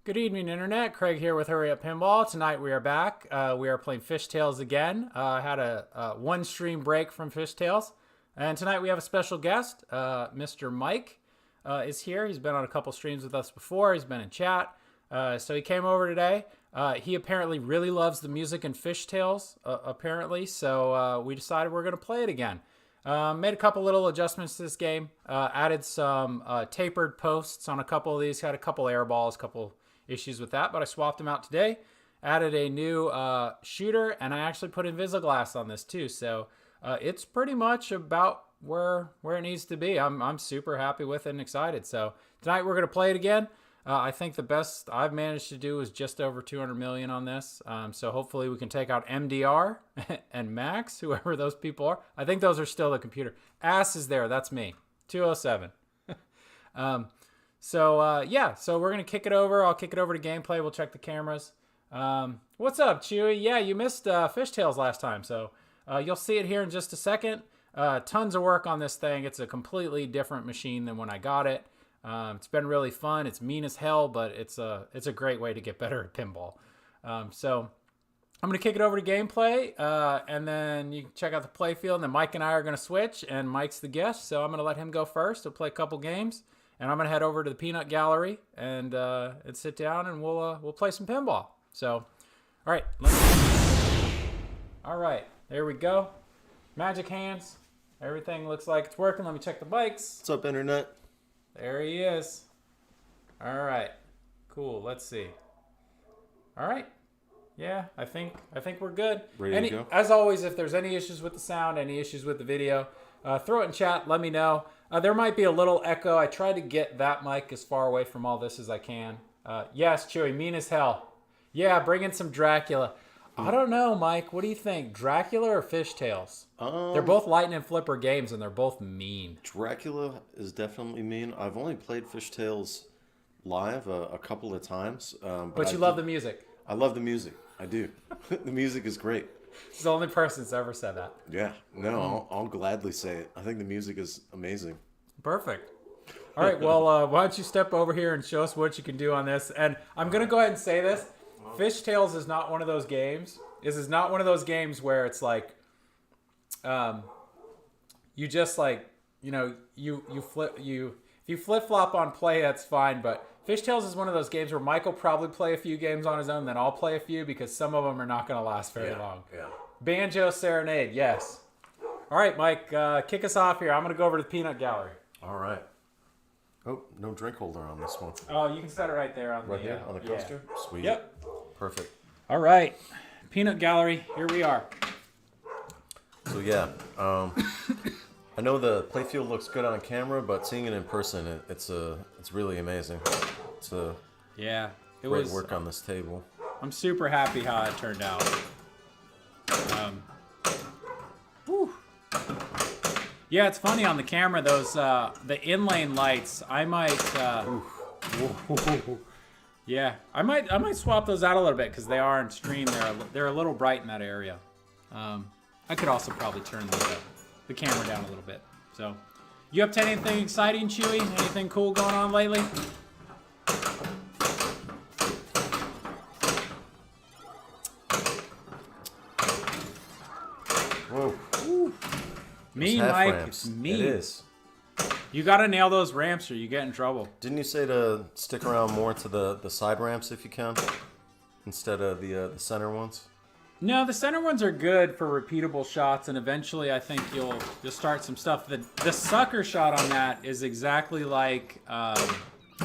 Good evening, Internet. Craig here with Hurry Up Pinball. Tonight we are back. We are playing Fishtails again. I had a one stream break from Fishtails. And tonight we have a special guest. Mr. Mike is here. He's been on a couple streams with us before. He's been in chat. So he came over today. He apparently really loves the music in Fishtails, apparently. So we decided we're going to play it again. Made a couple little adjustments to this game. Added some tapered posts on a couple of these. Had a couple air balls, couple issues with that, but I swapped them out today. Added a new shooter, and I actually put Invisiglass on this too. So it's pretty much about where it needs to be. I'm super happy with it and excited. So tonight we're gonna play it again. I think the best I've managed to do is just over 200 million on this. So hopefully we can take out MDR and Max, whoever those people are. I think those are still the computer. Ass is there. That's me. 207. Yeah, so we're going to kick it over. I'll kick it over to gameplay. We'll check the cameras. What's up, Chewy? Yeah, you missed Fishtails last time, so you'll see it here in just a second. Tons of work on this thing. It's a completely different machine than when I got it. It's been really fun. It's mean as hell, but it's a great way to get better at pinball. So I'm going to kick it over to gameplay, and then you can check out the play field, and then Mike and I are going to switch, and Mike's the guest, so I'm going to let him go first. He'll play a couple games. And I'm gonna head over to the peanut gallery and sit down, and we'll play some pinball. So, all right, there we go. Magic hands. Everything looks like it's working. Let me check the bikes. What's up, Internet? There he is. All right, cool. Let's see. All right. Yeah, I think we're good. Ready to go? As always, if there's any issues with the sound, any issues with the video, throw it in chat. Let me know. There might be a little echo. I try to get that mic as far away from all this as I can. Yes, Chewy, mean as hell. Yeah, bring in some Dracula. I don't know, Mike. What do you think? Dracula or Fishtails? They're both Lightning Flipper games, and they're both mean. Dracula is definitely mean. I've only played Fishtails live a couple of times. But you love the music. I love the music. I do. The music is great. He's the only person that's ever said that. Yeah. No, I'll gladly say it. I think the music is amazing. Perfect. All right, well, why don't you step over here and show us what you can do on this. And I'm going to go ahead and say this. Fishtails is not one of those games. This is not one of those games where it's like, you just like, if you flip-flop on play, that's fine. But Fishtails is one of those games where Mike will probably play a few games on his own, then I'll play a few because some of them are not going to last very long. Yeah. Banjo Serenade, yes. All right, Mike, kick us off here. I'm going to go over to the peanut gallery. All right. Oh, no drink holder on this one. Oh, you can set it right there on right here on the coaster? Yeah. Sweet. Yep. Perfect. All right. Peanut gallery, here we are. So yeah, I know the playfield looks good on camera, but seeing it in person, it's really amazing. It's great work on this table. I'm super happy how it turned out. Yeah, it's funny on the camera. Those the inlane lights. I might. Yeah, I might swap those out a little bit because they are on stream. They're a little bright in that area. I could also probably turn the camera down a little bit. So, you up to anything exciting, Chewy? Anything cool going on lately? Whoa. Ooh. Mean, Mike. It's mean. It is. You gotta nail those ramps or you get in trouble. Didn't you say to stick around more to the side ramps if you can, instead of the center ones? No, the center ones are good for repeatable shots, and eventually I think you'll start some stuff. The sucker shot on that is exactly like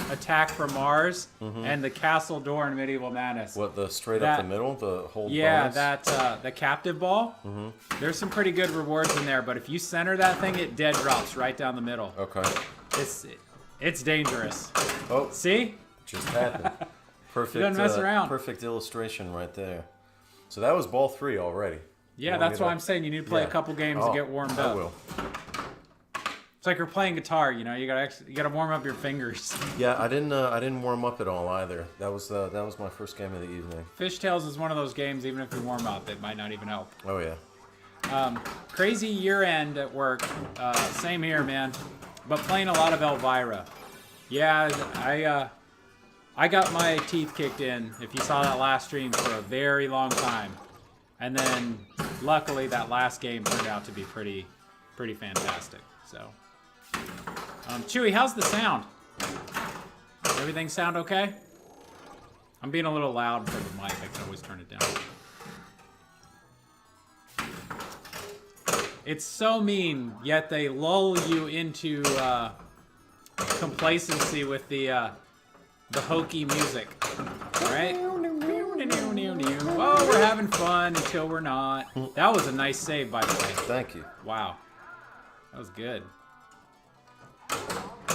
Attack from Mars and the Castle Door in Medieval Madness. What, the straight up the middle, the hold? Yeah, bonus? the captive ball. There's some pretty good rewards in there, but if you center that thing, it dead drops right down the middle. Okay. It's dangerous. Oh, see? Just happened. Perfect. You don't mess around. Perfect illustration right there. So that was ball 3 already. Yeah, that's why I'm saying you need to play a couple games to get warmed up. I will. It's like you're playing guitar, you know. You gotta warm up your fingers. Yeah, I didn't warm up at all either. That was my first game of the evening. Fishtails is one of those games. Even if you warm up, it might not even help. Oh yeah. Crazy year end at work. Same here, man. But playing a lot of Elvira. Yeah, I got my teeth kicked in, if you saw that last stream, for a very long time. And then, luckily, that last game turned out to be pretty fantastic. So, Chewy, how's the sound? Everything sound okay? I'm being a little loud for the mic. I can always turn it down. It's so mean, yet they lull you into complacency with the hokey music. All right? Oh, we're having fun until we're not. That was a nice save, by the way. Thank you. Wow. That was good.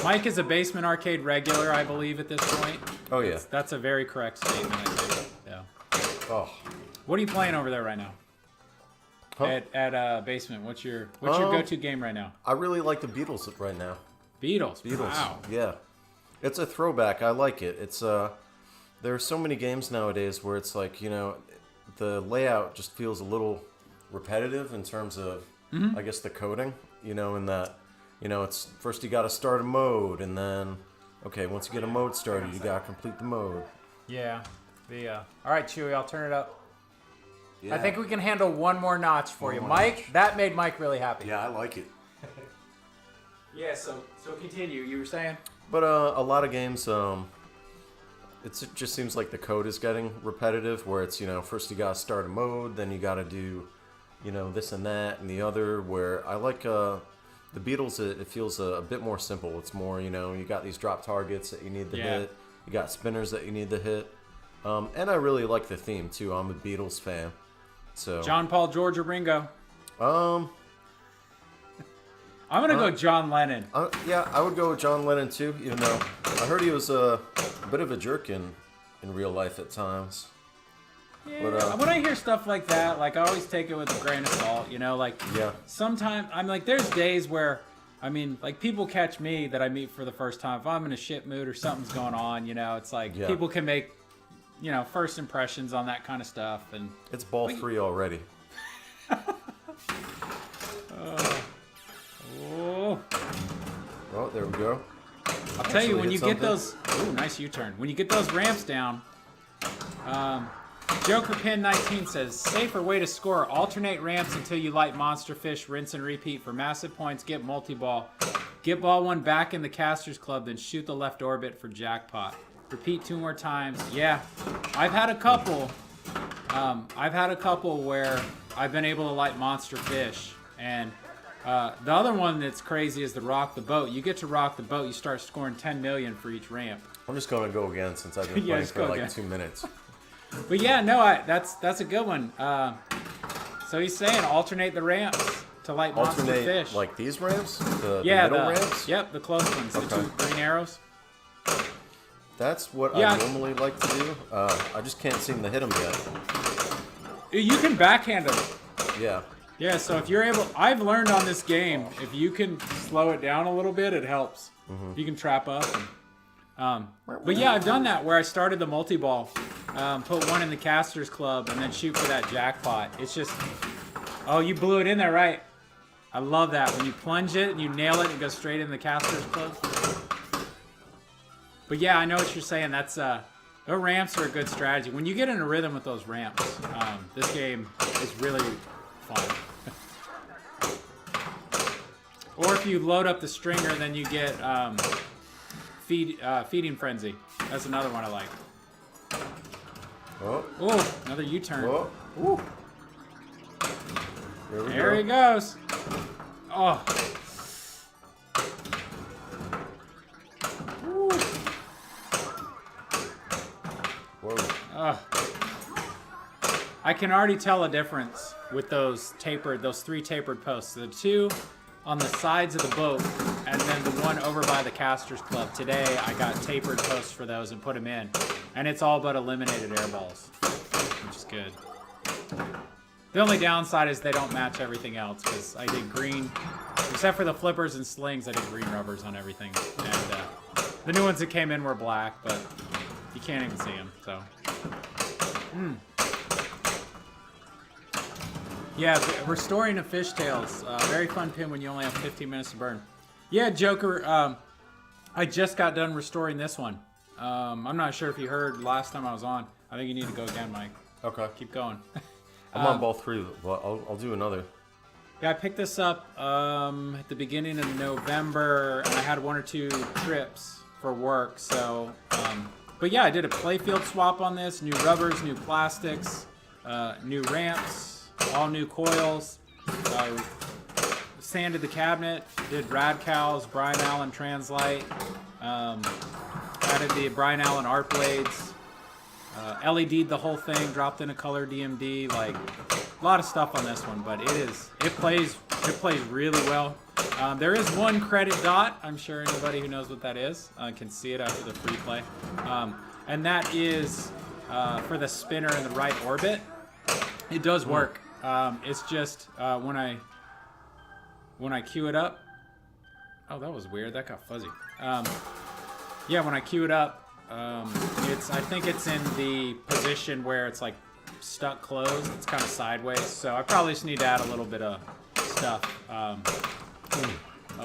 Mike is a Basement Arcade regular, I believe, at this point. Oh, yeah. That's a very correct statement, I think. Yeah. Oh. What are you playing over there right now? Huh? At Basement, what's your go-to game right now? I really like the Beatles right now. Beatles. Wow. Yeah. It's a throwback. I like it. It's there are so many games nowadays where it's like, you know, the layout just feels a little repetitive in terms of, I guess, the coding, you know, in that, you know, it's first you got to start a mode, and then, okay, once you get a mode started, you got to complete the mode. Yeah. All right, Chewy, I'll turn it up. Yeah. I think we can handle one more notch for you. Mike, that made Mike really happy. Yeah, I like it. Yeah, so continue. You were saying? But a lot of games, it just seems like the code is getting repetitive, where it's, you know, first you got to start a mode, then you got to do, you know, this and that and the other, where I like the Beatles, it feels a bit more simple. It's more, you know, you got these drop targets that you need to hit, you got spinners that you need to hit, and I really like the theme, too. I'm a Beatles fan. So John, Paul, George, or Ringo? I'm gonna go John Lennon. Yeah, I would go with John Lennon too, even though I heard he was a bit of a jerk in real life at times. Yeah, but, when I hear stuff like that, like, I always take it with a grain of salt, you know, like, sometimes, I'm like, there's days where, I mean, like, people catch me that I meet for the first time. If I'm in a shit mood or something's going on, you know, it's like, people can make, you know, first impressions on that kind of stuff, and it's ball free already. Oh, there we go. I'll tell you, when you get those... Ooh, nice U-turn. When you get those ramps down, Joker Pin 19 says, safer way to score. Alternate ramps until you light monster fish. Rinse and repeat for massive points. Get multi-ball. Get ball one back in the Casters Club, then shoot the left orbit for jackpot. Repeat 2 more times. Yeah, I've had a couple. Where I've been able to light monster fish, and the other one that's crazy is the rock the boat. You get to rock the boat, you start scoring 10 million for each ramp. I'm just going to go again since I've been playing for like 2 minutes. But yeah, no, that's a good one. So he's saying alternate the ramps to light monster fish. Like these ramps? The middle ramps? Yep, the close ones, the 2 green arrows. That's what I normally like to do. I just can't seem to hit them yet. You can backhand them. Yeah. Yeah, so if you're able... I've learned on this game, if you can slow it down a little bit, it helps. You can trap up. And, but yeah, I've done that where I started the multi-ball, put one in the Casters Club, and then shoot for that jackpot. It's just... Oh, you blew it in there, right? I love that. When you plunge it and you nail it, it goes straight in the Casters Club. But yeah, I know what you're saying. That's the ramps are a good strategy. When you get in a rhythm with those ramps, this game is really fun. Or if you load up the stringer, then you get feeding frenzy. That's another one I like. Oh, another U-turn. Ooh. There he goes. Oh. I can already tell a difference with those 3 tapered posts. The 2 on the sides of the boat, and then the one over by the Casters Club. Today, I got tapered posts for those and put them in. And it's all but eliminated air balls, which is good. The only downside is they don't match everything else, because I did green, except for the flippers and slings, I did green rubbers on everything. And the new ones that came in were black, but you can't even see them, so. Yeah, restoring a fishtails. Very fun pin when you only have 15 minutes to burn. Yeah, Joker, I just got done restoring this one. I'm not sure if you heard last time I was on. I think you need to go again, Mike. Okay. Keep going. I'm on ball 3, but I'll do another. Yeah, I picked this up at the beginning of November, and I had 1 or 2 trips for work. So, but yeah, I did a playfield swap on this. New rubbers, new plastics, new ramps, all new coils. Sanded the cabinet, did Rad Cows, Brian Allen Translight, added the Brian Allen art blades, LED'd the whole thing, dropped in a color DMD, like a lot of stuff on this one, but it plays really well. There is one credit dot. I'm sure anybody who knows what that is can see it after the free play, and that is for the spinner in the right orbit. It does work. It's just when I queue it up. Oh, that was weird. That got fuzzy. Yeah, when I queue it up, I think it's in the position where it's like stuck closed. It's kind of sideways. So I probably just need to add a little bit of stuff, a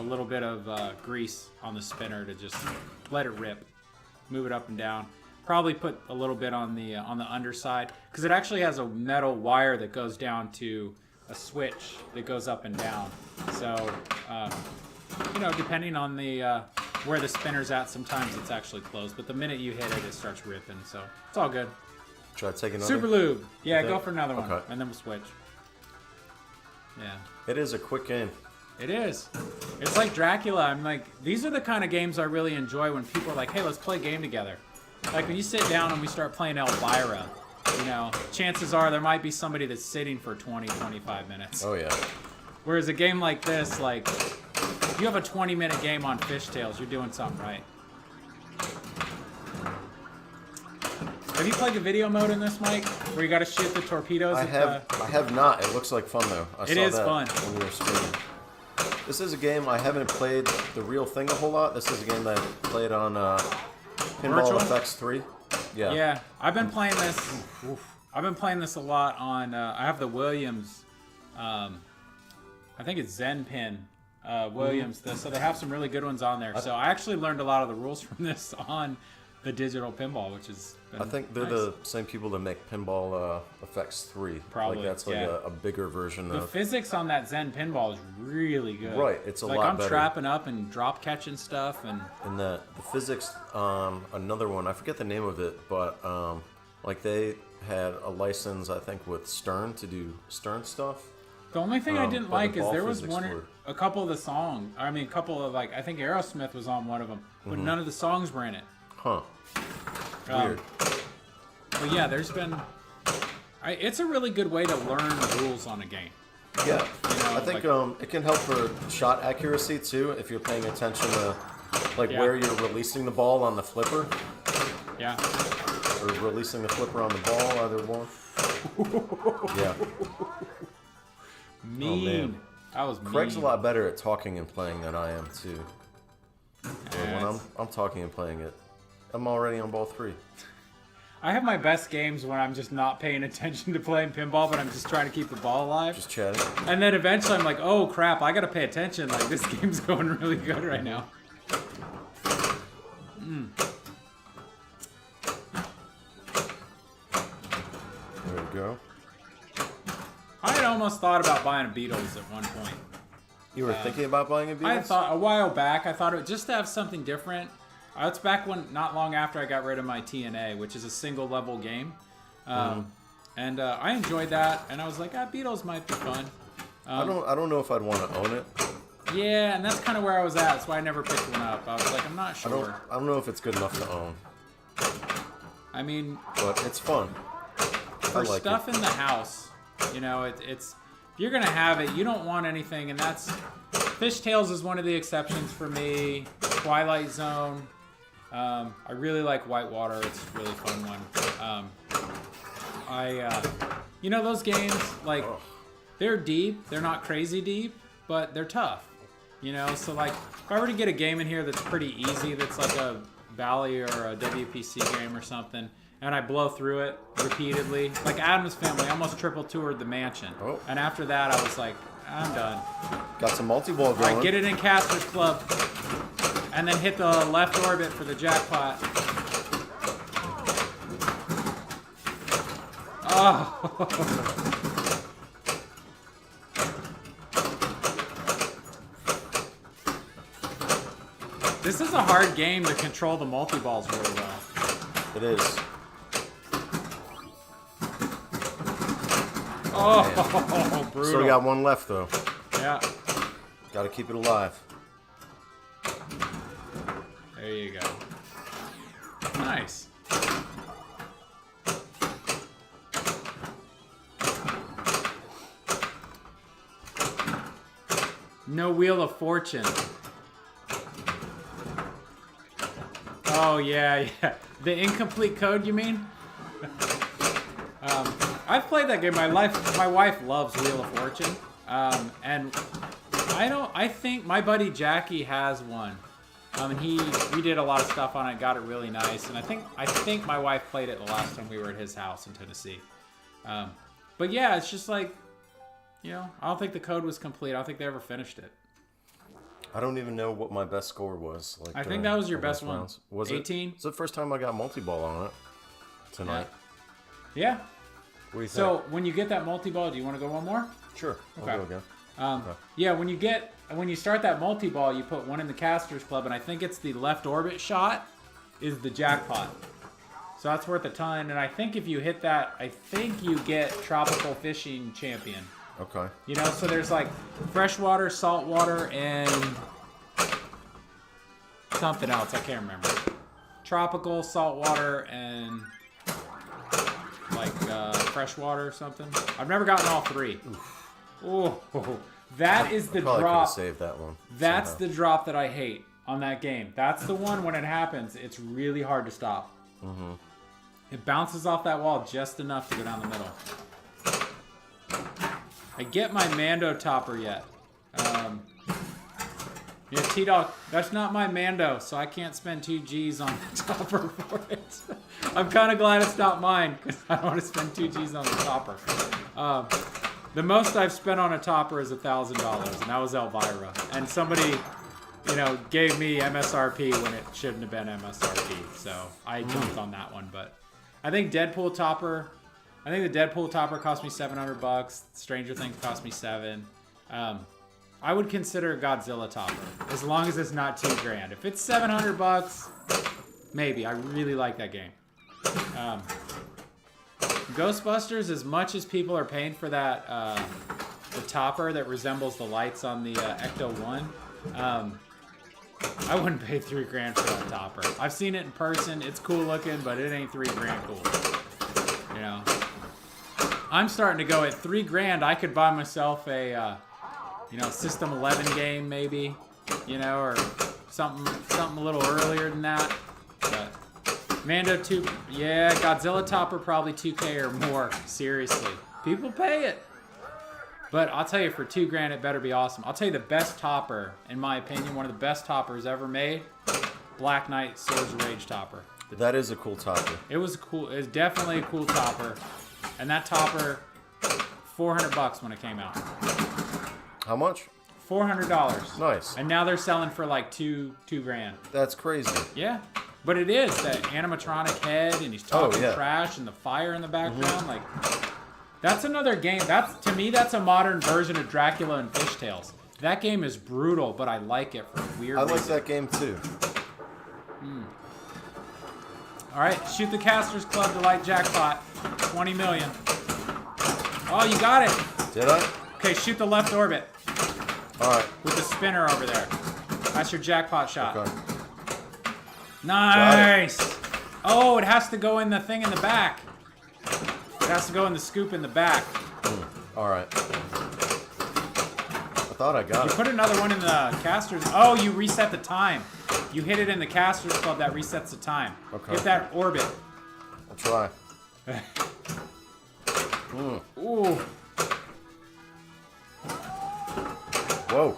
little bit of grease on the spinner to just let it rip, move it up and down. Probably put a little bit on the underside because it actually has a metal wire that goes down to a switch that goes up and down. So, depending on the where the spinner's at, sometimes it's actually closed. But the minute you hit it, it starts ripping. So it's all good. Should I take another? Super lube. Yeah, go for another one, Okay. and then we'll switch. Yeah. It is a quick game. It is. It's like Dracula. I'm like, these are the kind of games I really enjoy when people are like, hey, let's play a game together. Like when you sit down and we start playing Elvira, chances are there might be somebody that's sitting for 20, 25 minutes. Oh, yeah. Whereas a game like this, like, if you have a 20-minute game on Fishtails, you're doing something right. Have you played the video mode in this, Mike? Where you got to shoot the torpedoes? I have not. It looks like fun, though. It is fun. When we were streaming. This is a game I haven't played the real thing a whole lot. This is a game that I played on Pinball Virtual? FX 3. Yeah. Yeah, I've been playing this. I've been playing this a lot on. I have the Williams. I think it's Zen Pin Williams. So they have some really good ones on there. So I actually learned a lot of the rules from this on the digital pinball, which is. I think they're nice. the same people that make Pinball FX 3. Probably, like that's like yeah. a bigger version The of. physics on that Zen pinball is really good. Right, it's a like lot I'm better. trapping up and drop catching stuff and. And the physics on another one, I forget the name of it, but like they had a license, I think, with Stern to do Stern stuff. The only thing I didn't but like the is ball there was physics were- a couple of the songs. I mean, a couple of I think Aerosmith was on one of them, but none of the songs were in it. Huh. Weird. But yeah, there's been. It's a really good way to learn rules on a game. Yeah. I think like- it can help for shot accuracy too if you're paying attention to like Yeah. where you're releasing the ball on the flipper Yeah. or releasing the flipper on the ball, either one. Yeah. Mean. man. That was mean. Craig's a lot better at talking and playing than I am too. But when Yeah, I'm talking and playing it, I'm already on ball 3. I have my best games when I'm just not paying attention to playing pinball, but I'm just trying to keep the ball alive. Just chatting. And then eventually I'm like, oh crap, I gotta pay attention. Like this game's going really good right now. There we go. I had almost thought about buying a Beatles at one point. You were thinking about buying a Beatles? I thought a while back, I thought it just to have something different. It's back when, not long after I got rid of my TNA, which is a single level game. And I enjoyed that, and I was like, Beatles might be fun. I don't know if I'd want to own it. Yeah, and that's kind of where I was at. That's why I never picked one up. I was like, I'm not sure. I don't know if it's good enough to own, I mean, but it's fun. for like stuff in the house, it's if you're gonna have it, you don't want anything, and that's Fishtails is one of the exceptions for me. Twilight Zone, I really like Whitewater. It's a really fun one. Those games like they're deep. They're not crazy deep, but they're tough. So like if I were to get a game in here that's pretty easy, that's like a Bally or a WPC game or something, and I blow through it repeatedly. Like Addams Family, I almost triple toured the mansion. Oh. And after that, I was like, I'm done. Got some multi-ball All going. right, get it in Caster's Club, and then hit the left orbit for the jackpot. Oh. This is a hard game to control the multi-balls really well. It is. Oh, brutal. Still got one left, though. Yeah. Got to keep it alive. There you go. Nice. No Wheel of Fortune. Oh, yeah. The incomplete code, you mean? I've played that game. My wife loves Wheel of Fortune. And I think my buddy Jackie has one. And we did a lot of stuff on it, got it really nice. And I think my wife played it the last time we were at his house in Tennessee. But yeah, it's just like, I don't think the code was complete. I don't think they ever finished it. I don't even know what my best score was. I think that was your best one. Was 18? It's the first time I got multi-ball on it tonight. Yeah. What do you think? So when you get that multi-ball, do you want to go one more? Sure. Okay. I'll go again. Okay. Yeah, when you start that multi-ball, you put one in the Casters Club, and I think it's the left orbit shot is the jackpot. So that's worth a ton, and I think if you hit that, I think you get Tropical Fishing Champion. Okay. So there's like freshwater, saltwater, and something else. I can't remember. Tropical, saltwater, and like freshwater or something. I've never gotten all three. Oh, that is the probably drop. Saved that one. That's somehow. the drop that I hate on that game. That's the one when it happens, it's really hard to stop. Mm-hmm. It bounces off that wall just enough to go down the middle. I get my Mando topper yet. Yeah, T-Dog, that's not my Mando, so I can't spend 2 G's on the topper for it. I'm kind of glad it's not mine, because I don't want to spend 2 G's on the topper. The most I've spent on a topper is $1,000, and that was Elvira. And somebody, gave me MSRP when it shouldn't have been MSRP, so I jumped on that one. But I think the Deadpool topper cost me $700. Stranger Things cost me $7. I would consider a Godzilla topper, as long as it's not $2,000. If it's $700, maybe. I really like that game. Ghostbusters, as much as people are paying for that, the topper that resembles the lights on the Ecto 1, I wouldn't pay $3,000 for that topper. I've seen it in person. It's cool looking, but it ain't $3,000 cool. I'm starting to go at $3,000. I could buy myself a, System 11 game maybe, or something a little earlier than that. But Mando 2, yeah, Godzilla topper probably $2,000 or more. Seriously, people pay it. But I'll tell you, for $2,000, it better be awesome. I'll tell you the best topper, in my opinion, one of the best toppers ever made, Black Knight Swords of Rage topper. That is a cool topper. It was definitely a cool topper. And that topper, $400 when it came out. How much? $400. Nice. And now they're selling for like $2,000. That's crazy. Yeah. But it is that animatronic head, and he's talking trash, and the fire in the background. Like, that's another game. To me, that's a modern version of Dracula and Fishtails. That game is brutal, but I like it for weird reasons. I like that game too. All right, shoot the Casters Club to light jackpot. 20 million. Oh, you got it. Did I? Okay, shoot the left orbit. All right. With the spinner over there. That's your jackpot shot. Okay. Nice. Oh, it has to go in the thing in the back. It has to go in the scoop in the back. All right. I thought I got it. You put another one in the Casters. Oh, you reset the time. You hit it in the Casters Club, that resets the time. Okay. Hit that orbit. I'll try. Ooh. Whoa.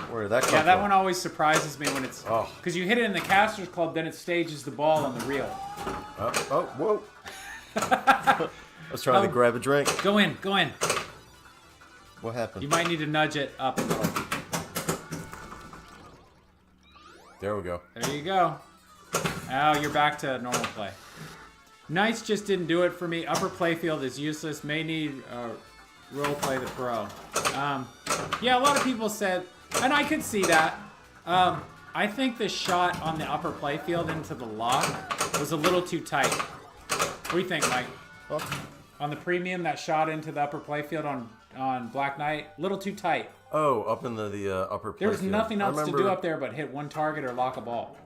Where did that come from? Yeah, that one always surprises me when it's... Oh. Because you hit it in the Casters Club, then it stages the ball on the reel. Whoa. I was trying to grab a drink. Go in. What happened? You might need to nudge it up a little. There we go. There you go. Now you're back to normal play. Knights just didn't do it for me. Upper playfield is useless. May need roleplay the pro. Yeah, a lot of people said, and I could see that. I think the shot on the upper playfield into the lock was a little too tight. What do you think, Mike? Well, On the premium, that shot into the upper playfield on Black Knight, a little too tight. oh, up in the upper playfield. There was nothing else to do up there but hit one target or lock a ball.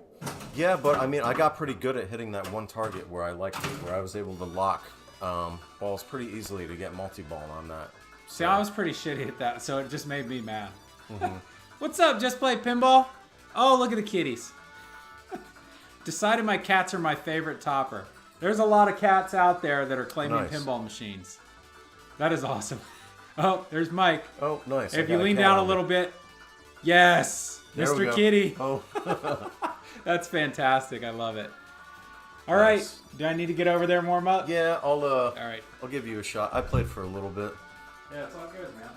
Yeah, but I mean, I got pretty good at hitting that one target where I was able to lock balls pretty easily to get multi-ball on that. See, I was pretty shitty at that, so it just made me mad. What's up? Just play pinball? Oh, look at the kitties. Decided my cats are my favorite topper. There's a lot of cats out there that are claiming Nice. pinball machines. That is awesome. Oh, there's Mike. Oh, nice. If you lean down a little bit. Yes, There we Mr. go. Kitty. Oh, That's fantastic. I love it. All Nice. right. Do I need to get over there and warm up? yeah. All right. I'll give you a shot. I played for a little bit. Yeah, it's all good, man.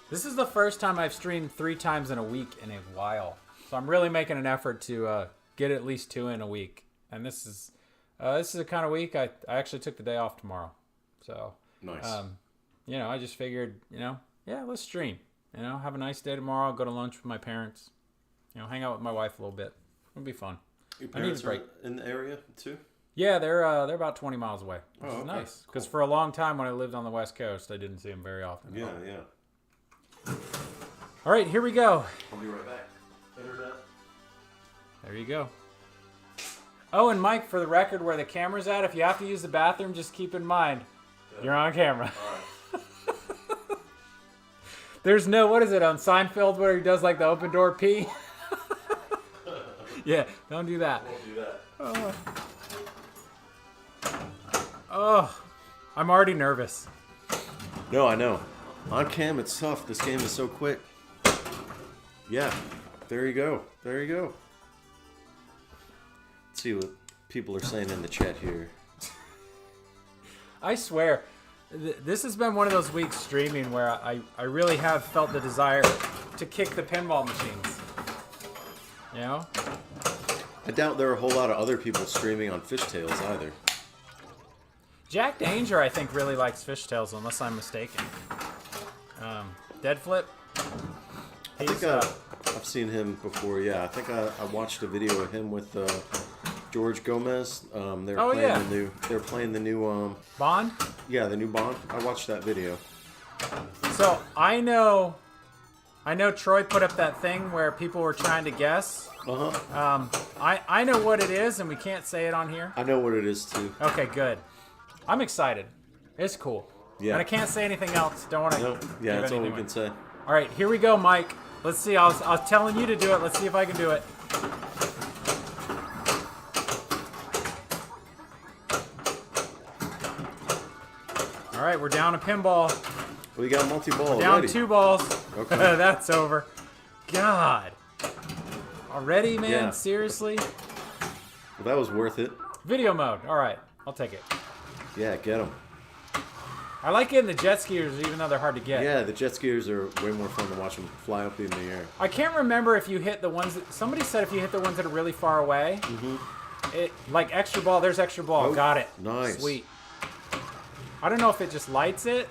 This is the first time I've streamed 3 times in a week in a while. So I'm really making an effort to get at least 2 in a week. And this is a kind of week I actually took the day off tomorrow. So, Nice. I just figured, yeah, let's stream. Have a nice day tomorrow, go to lunch with my parents. Hang out with my wife a little bit. It'll be fun. Your I need parents a break. are in the area too? Yeah, they're about 20 miles away, which Oh, is okay. nice. Because for a long time when I lived on the West Coast, I didn't see them very often. Yeah. All right, here we go. I'll be right back. Internet. There you go. Oh, and Mike, for the record, where the camera's at, if you have to use the bathroom, just keep in mind, you're on camera. All right. There's no, what is it, on Seinfeld where he does like the open door pee? Yeah, don't do that. We'll do that. Oh, I'm already nervous. No, I know. On cam, it's tough. This game is so quick. Yeah. There you go. There you go. Let's see what people are saying in the chat here. I swear, this has been one of those weeks streaming where I really have felt the desire to kick the pinball machines. I doubt there are a whole lot of other people streaming on Fishtails either. Jack Danger, I think, really likes Fishtails, unless I'm mistaken. Dead Flip. I think I've seen him before. Yeah, I think I watched a video of him with George Gomez. They're Oh, playing yeah. They're playing the new Bond. yeah, the new Bond. I watched that video. So I know Troy put up that thing where people were trying to guess. I know what it is, and we can't say it on here. I know what it is too. Okay, good. I'm excited. It's cool. Yeah. And I can't say anything else. Don't want to. No, yeah, that's all we can say. All right, here we go, Mike. Let's see. I was telling you to do it. Let's see if I can do it. All right, we're down a pinball. We got multi-ball Down already. 2 balls. Okay. That's over. God. Already, man? Yeah. Seriously? Well, that was worth it. Video mode. All right, I'll take it. Yeah, get them. I like getting the jet skiers, even though they're hard to get. Yeah, the jet skiers are way more fun to watch them fly up in the air. I can't remember if you hit the ones that... Somebody said if you hit the ones that are really far away, it like extra ball. There's extra ball. Oh, Got it. nice. Sweet. I don't know if it just lights it.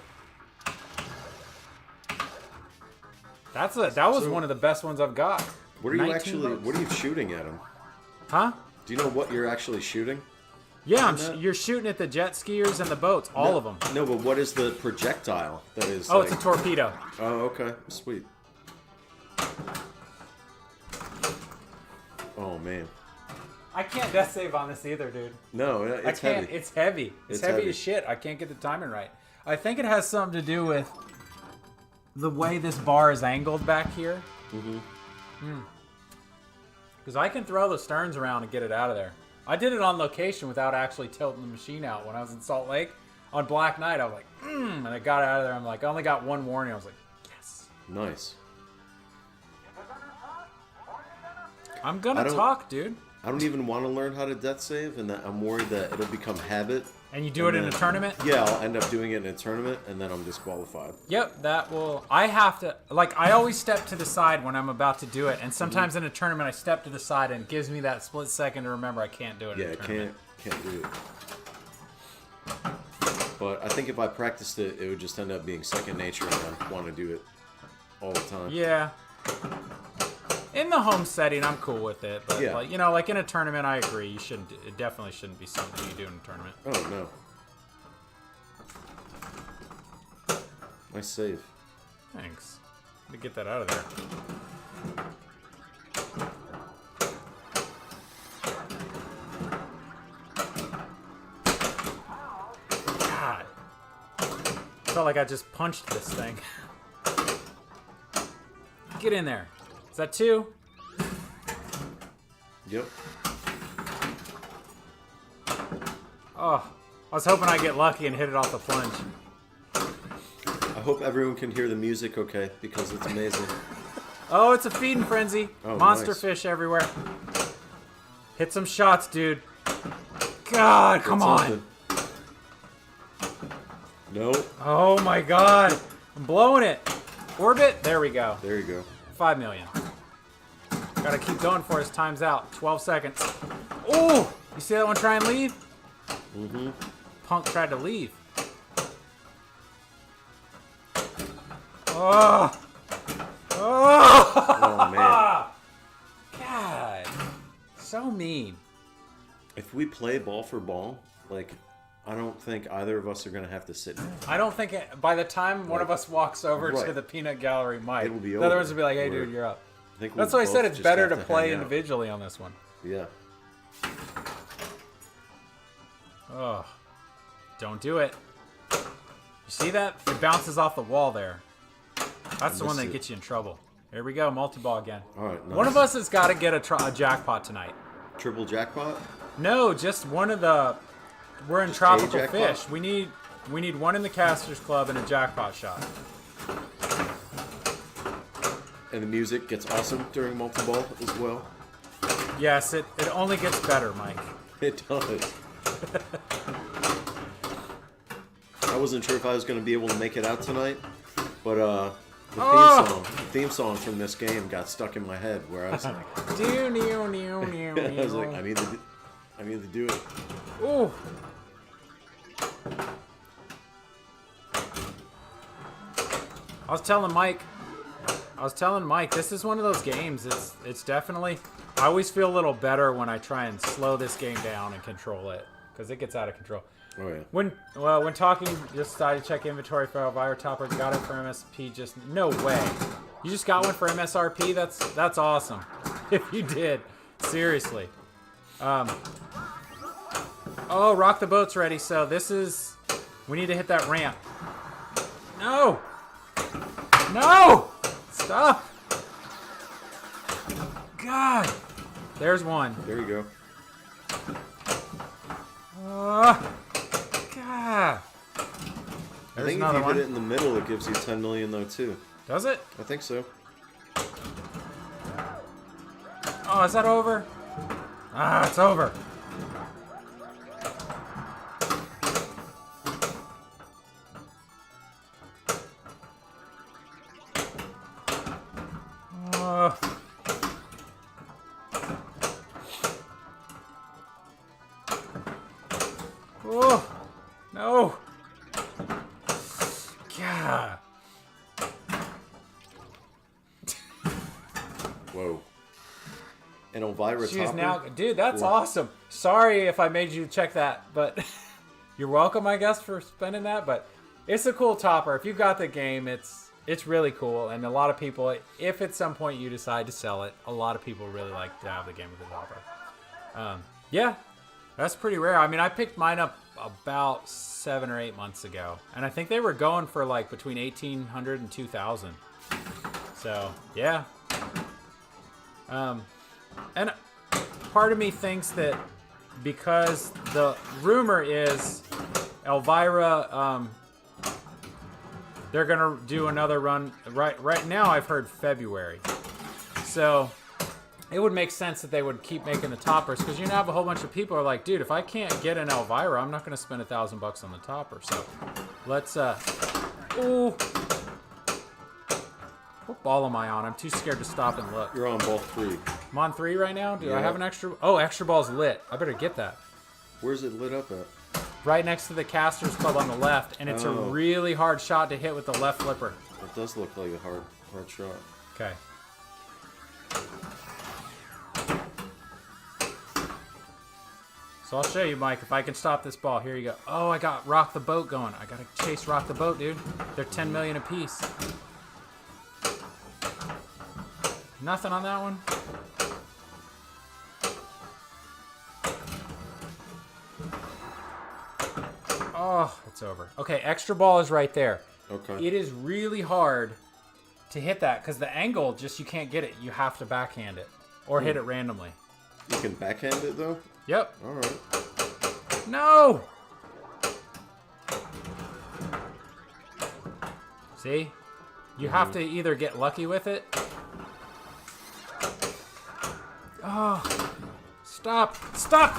That was one of the best ones I've got. What are you 19 actually? bucks. What are you shooting at them? Huh? Do you know what you're actually shooting? Yeah, that? you're shooting at the jet skiers and the boats, all of them. No, but what is the projectile that is? Oh, like... it's a torpedo. Oh, okay, sweet. Oh man. I can't death save on this either, dude. No, I it's can't. heavy. It's heavy. It's heavy heavy. as shit. I can't get the timing right. I think it has something to do with the way this bar is angled back here. Because I can throw the sterns around and get it out of there. I did it on location without actually tilting the machine out when I was in Salt Lake. On Black Knight, I was like, and I got it out of there. I'm like, I only got one warning. I was like, yes. Nice. I'm gonna talk, dude. I don't even want to learn how to death save, and I'm worried that it'll become habit, And you do it in a tournament? Yeah, I'll end up doing it in a tournament, and then I'm disqualified. Yep, that will... I have to... Like, I always step to the side when I'm about to do it, and sometimes in a tournament I step to the side, and it gives me that split second to remember I can't do it in a tournament. Yeah, can't do it. But I think if I practiced it, it would just end up being second nature, and I'd want to do it all the time. Yeah. In the home setting, I'm cool with it. But, Yeah. like, you know, like in a tournament, I agree. You shouldn't... It definitely shouldn't be something you do in a tournament. Oh, no. Nice save. Thanks. Let me get that out of there. God. Felt like I just punched this thing. Get in there. Is that 2? Yep. Oh, I was hoping I'd get lucky and hit it off the plunge. I hope everyone can hear the music okay, because it's amazing. Oh, it's a feeding frenzy. Oh, Monster nice. fish everywhere. Hit some shots, dude. God, come on. Nope. Oh my God. I'm blowing it. Orbit. There we go. There you go. 5 million. Gotta keep going for his time's out. 12 seconds. Oh! You see that one try and leave? Mm-hmm. Punk tried to leave. Oh! Oh! Oh, man. God. So mean. If we play ball for ball, like, I don't think either of us are going to have to sit down. I don't think by the time one of us walks over to the peanut gallery, Mike, It'll be the over. other ones will be like, hey, dude, you're up. I think That's we why I said both it's just better have to play hang out. individually on this one. Yeah. Oh, don't do it. You see that? It bounces off the wall there. That's the one that gets you in trouble. Here we go, multi-ball again. All right, nice. One of us has got to get a jackpot tonight. Triple jackpot? No, just one of the... We're in Just tropical a jackpot? fish. We need one in the Casters Club and a jackpot shot. And the music gets awesome during multi-ball as well? Yes, it only gets better, Mike. It does. I wasn't sure if I was going to be able to make it out tonight, but the theme song from this game got stuck in my head where I was like, I was like, I need to do it. Ooh. I was telling Mike, this is one of those games. It's definitely. I always feel a little better when I try and slow this game down and control it, because it gets out of control. Oh yeah. When talking, just decided to check inventory for Elvira Topper. Got it for MSP. Just no way. You just got one for MSRP. That's awesome. If you did, seriously. Oh, rock the boat's ready. So this is. We need to hit that ramp. No. No. Stop. God. There's one. There you go. God. I There's think if another you one. hit it in the middle, it gives you 10 million though too. Does it? I think so. Oh, is that over? Ah, it's over. Oh, no. God. Whoa. And Elvira She is Topper? now, dude, that's Cool. awesome. Sorry if I made you check that, but you're welcome, I guess, for spending that. But it's a cool topper. If you got the game, it's really cool. And a lot of people, if at some point you decide to sell it, a lot of people really like to have the game with the topper. Yeah, that's pretty rare. I mean, I picked mine up about 7 or 8 months ago, and I think they were going for like between 1,800 and 2,000. So yeah. And part of me thinks that because the rumor is Elvira, they're gonna do another run. Right now, I've heard February. So it would make sense that they would keep making the toppers, because you now have a whole bunch of people who are like, dude, if I can't get an Elvira, I'm not going to spend $1,000 on the topper. So let's, ooh. What ball am I on? I'm too scared to stop and look. You're on ball 3. I'm on 3 right now? Do I have an extra? Oh, extra ball's lit. I better get that. Where's it lit up at? Right next to the Caster's Club on the left, and it's a really hard shot to hit with the left flipper. It does look like a hard shot. Okay. So I'll show you, Mike, if I can stop this ball. Here you go. Oh, I got Rock the Boat going. I got to chase Rock the Boat, dude. They're 10 million apiece. Nothing on that one. Oh, it's over. Okay, extra ball is right there. Okay. It is really hard to hit that because the angle, just you can't get it. You have to backhand it or hit it randomly. You can backhand it, though? Yep. All right. No! See? You have to either get lucky with it. Oh. Stop. Stop!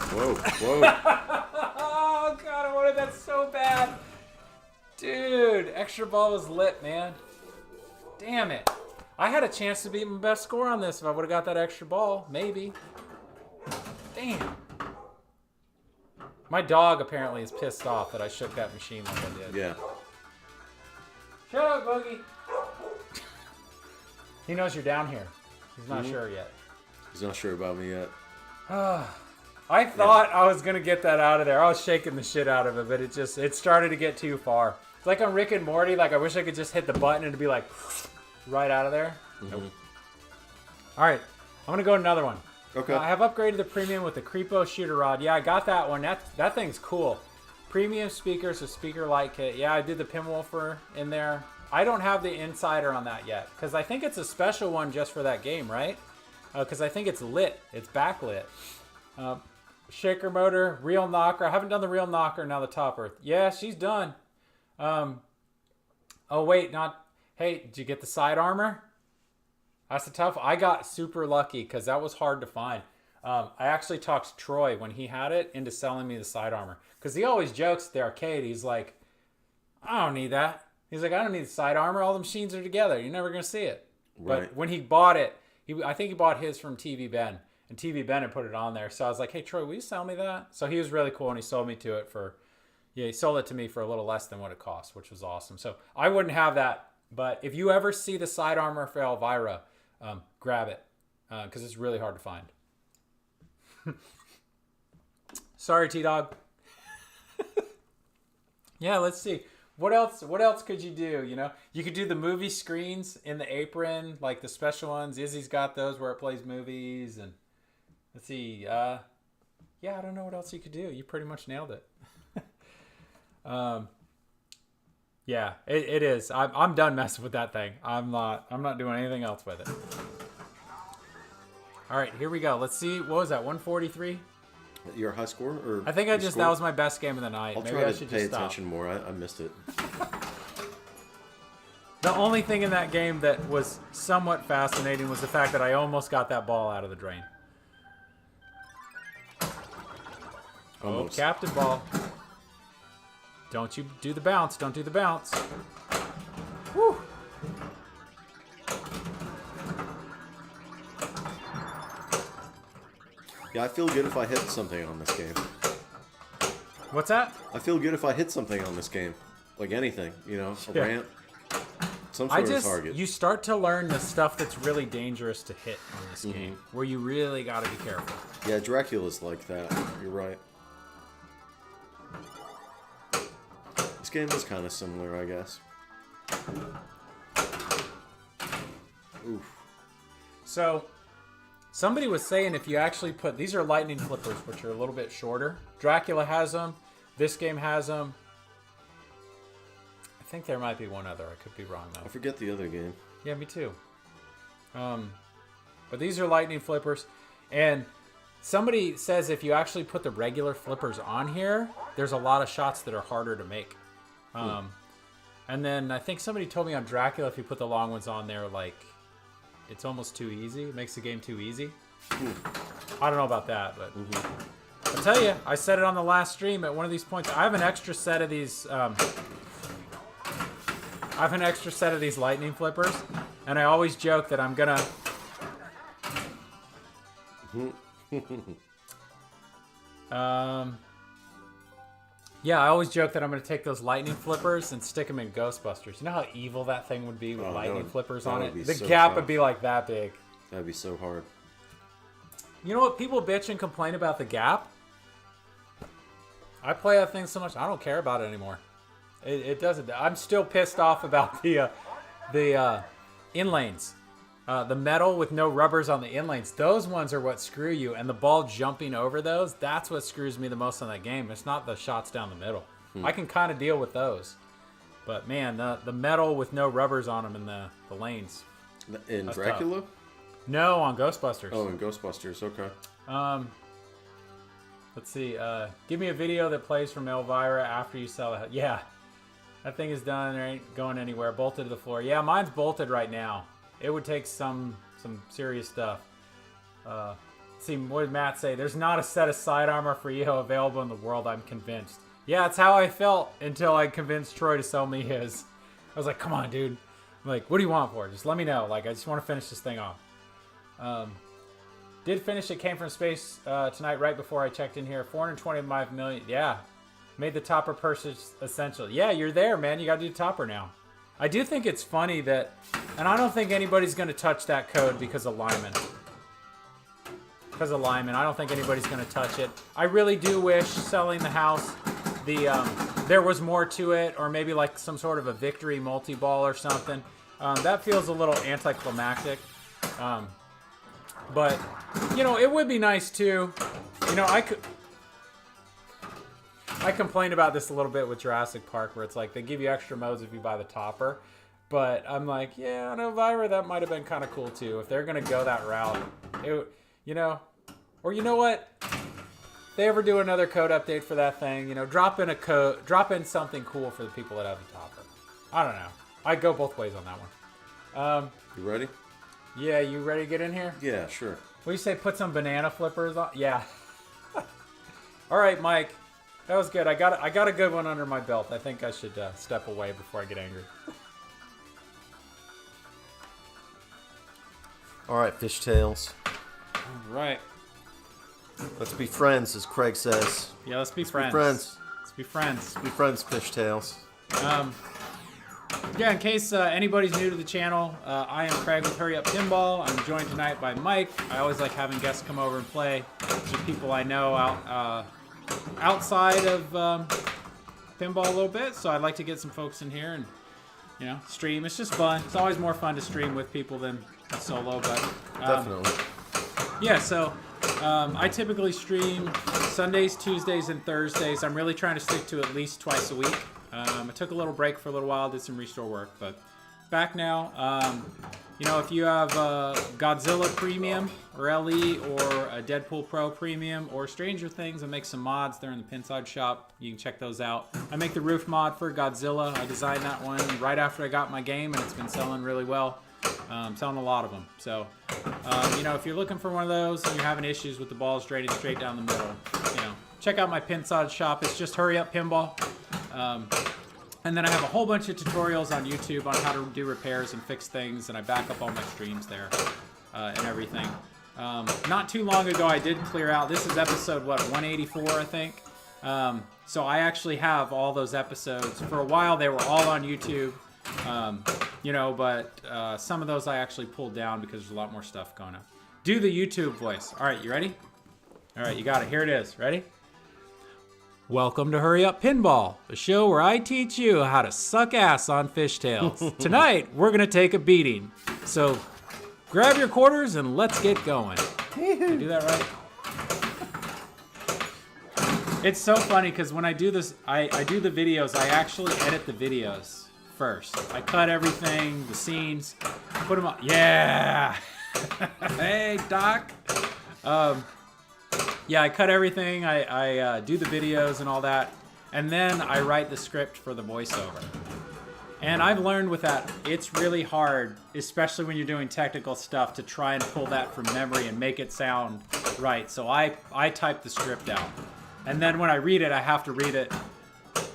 Whoa, whoa. Oh, God, I wanted that so bad. Dude, extra ball was lit, man. Damn it. I had a chance to beat my best score on this if I would have got that extra ball. Maybe. Damn. My dog apparently is pissed off that I shook that machine like I did. Yeah. Shut up, Boogie. He knows you're down here. He's not sure yet. He's not sure about me yet. I thought I was going to get that out of there. I was shaking the shit out of it, but it started to get too far. It's like on Rick and Morty, like I wish I could just hit the button and it'd be like right out of there. Nope. All right, I'm going to go to another one. Okay. I have upgraded the premium with the Creepo shooter rod. Yeah, I got that one. That thing's cool. Premium speakers, a speaker light kit. Yeah, I did the Pinwolfer in there. I don't have the Insider on that yet because I think it's a special one just for that game, right? Because I think it's lit. It's backlit. Shaker motor, real knocker. I haven't done the real knocker, now the topper. Yeah, she's done. Oh, wait, not... Hey, did you get the side armor? That's a tough... I got super lucky because that was hard to find. I actually talked Troy when he had it into selling me the side armor. Because he always jokes at the arcade. He's like, I don't need that. He's like, I don't need the side armor. All the machines are together. You're never going to see it. Right. But when he bought it, I think he bought his from TV Ben. And TV Ben had put it on there. So I was like, hey, Troy, will you sell me that? So he was really cool, and he sold me to it for... Yeah, he sold it to me for a little less than what it cost, which was awesome. So I wouldn't have that. But if you ever see the side armor for Elvira, grab it. Because it's really hard to find. Sorry, T-Dog. Yeah, let's see. What else could you do, you know? You could do the movie screens in the apron, like the special ones. Izzy's got those where it plays movies. And let's see. Yeah, I don't know what else you could do. You pretty much nailed it. Yeah, it is. I'm done messing with that thing. I'm not doing anything else with it. All right, here we go. Let's see. What was that? 143? Your high score? Or I think that was my best game of the night. I'll Maybe try I to should pay just stop. attention more. I missed it. The only thing in that game that was somewhat fascinating was the fact that I almost got that ball out of the drain. Almost. Oh, captain ball. Don't you do the bounce. Don't do the bounce. Woo. Yeah, I feel good if I hit something on this game. What's that? I feel good if I hit something on this game. Like anything, you know, a Yeah. ramp, some sort of target. You start to learn the stuff that's really dangerous to hit on this game, where you really got to be careful. Yeah, Dracula's like that. You're right. This game is kind of similar, I guess. Oof. So, somebody was saying if you actually put... These are lightning flippers, which are a little bit shorter. Dracula has them. This game has them. I think there might be one other. I could be wrong, though. I forget the other game. Yeah, me too. But these are lightning flippers. And somebody says if you actually put the regular flippers on here, there's a lot of shots that are harder to make. And then I think somebody told me on Dracula if you put the long ones on there, like... it's almost too easy. It makes the game too easy. I don't know about that, but I'll tell you, I said it on the last stream at one of these points. I have an extra set of these. Lightning flippers, and I always joke that I'm gonna. Yeah, I always joke that I'm gonna take those lightning flippers and stick them in Ghostbusters. You know how evil that thing would be with lightning flippers on it? The so gap would be like that big. That'd be so hard. You know what? People bitch and complain about the gap. I play that thing so much, I don't care about it anymore. It doesn't. I'm still pissed off about the inlanes. The metal with no rubbers on the inlanes. Those ones are what screw you. And the ball jumping over those, that's what screws me the most on that game. It's not the shots down the middle. I can kind of deal with those. But, man, the metal with no rubbers on them in the lanes. In Dracula? Tough. No, on Ghostbusters. Oh, in Ghostbusters. Okay. Let's see. Give me a video that plays from Elvira after you sell it. Yeah. That thing is done. There ain't going anywhere. Bolted to the floor. Yeah, mine's bolted right now. It would take some serious stuff. See, what did Matt say? There's not a set of side armor for EO available in the world, I'm convinced. Yeah, that's how I felt until I convinced Troy to sell me his. I was like, come on, dude. I'm like, what do you want for it? Just let me know. Like, I just want to finish this thing off. Did finish It Came From Space tonight right before I checked in here. 425 million. Yeah. Made the topper purchase essential. Yeah, you're there, man. You got to do the topper now. I do think it's funny that, and I don't think anybody's going to touch that code because of Lyman. Because of Lyman, I don't think anybody's going to touch it. I really do wish selling the house, there was more to it, or maybe like some sort of a victory multi-ball or something. That feels a little anticlimactic. But, you know, it would be nice too. You know, I complained about this a little bit with Jurassic Park, where it's like they give you extra modes if you buy the topper. But I'm like, yeah, on Elvira, that might have been kind of cool too. If they're going to go that route, you know, or you know what? If they ever do another code update for that thing, you know, drop in something cool for the people that have the topper. I don't know. I'd go both ways on that one. You ready? Yeah, you ready to get in here? Yeah, sure. What do you say, put some banana flippers on? Yeah. All right, Mike. That was good. I got a good one under my belt. I think I should step away before I get angry. All right, fishtails. All right. Let's be friends, as Craig says. Yeah, let's be friends. Let's be friends. Let's be friends, fishtails. Yeah, in case anybody's new to the channel, I am Craig with Hurry Up Pinball. I'm joined tonight by Mike. I always like having guests come over and play. These are people I know outside of pinball a little bit, so I'd like to get some folks in here and, you know, stream. It's just fun. It's always more fun to stream with people than solo, but definitely. Yeah, so I typically stream Sundays, Tuesdays, and Thursdays. I'm really trying to stick to at least twice a week. I took a little break for a little while, did some restore work, but back now. You know, if you have Godzilla Premium or LE or a Deadpool Pro Premium or Stranger Things, I make some mods. They're in the Pinside shop. You can check those out. I make the roof mod for Godzilla. I designed that one right after I got my game, and it's been selling really well. Selling a lot of them. So, you know, if you're looking for one of those and you're having issues with the balls draining straight down the middle, you know, check out my Pinside shop. It's just Hurry Up Pinball. And then I have a whole bunch of tutorials on YouTube on how to do repairs and fix things, and I back up all my streams there and everything. Not too long ago, I did clear out. This is episode, what, 184, I think? So I actually have all those episodes. For a while, they were all on YouTube, you know, but some of those I actually pulled down because there's a lot more stuff going on. Do the YouTube voice. All right, you ready? All right, you got it. Here it is. Ready? Welcome to Hurry Up Pinball, a show where I teach you how to suck ass on fishtails. Tonight, we're going to take a beating. So grab your quarters and let's get going. Did I do that right? It's so funny because when I do this, I do the videos, I actually edit the videos first. I cut everything, the scenes, put them on. Yeah! Hey, Doc. Yeah, I cut everything, I do the videos and all that, and then I write the script for the voiceover. And I've learned with that, it's really hard, especially when you're doing technical stuff, to try and pull that from memory and make it sound right. So I type the script out. And then when I read it, I have to read it.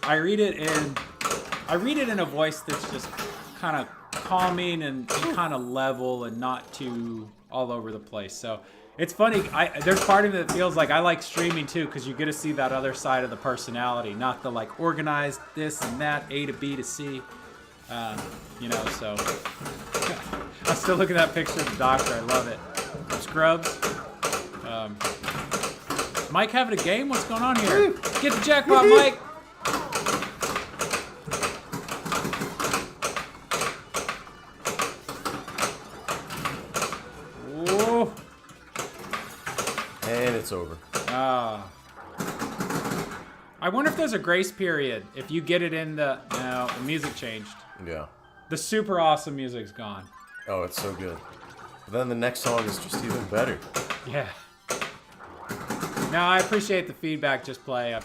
I read it in a voice that's just kind of calming and kind of level and not too all over the place. So it's funny. There's part of me that feels like I like streaming too, because you get to see that other side of the personality, not the like organized this and that, A to B to C. You know, so I'm still looking at that picture of the doctor. I love it. Scrubs. Mike having a game? What's going on here? Get the jackpot, Mike. Whoa. And it's over. I wonder if there's a grace period. If you get it in the... No, the music changed. Yeah. The super awesome music's gone. Oh, it's so good. But then the next song is just even better. Yeah. No, I appreciate the feedback. Just play.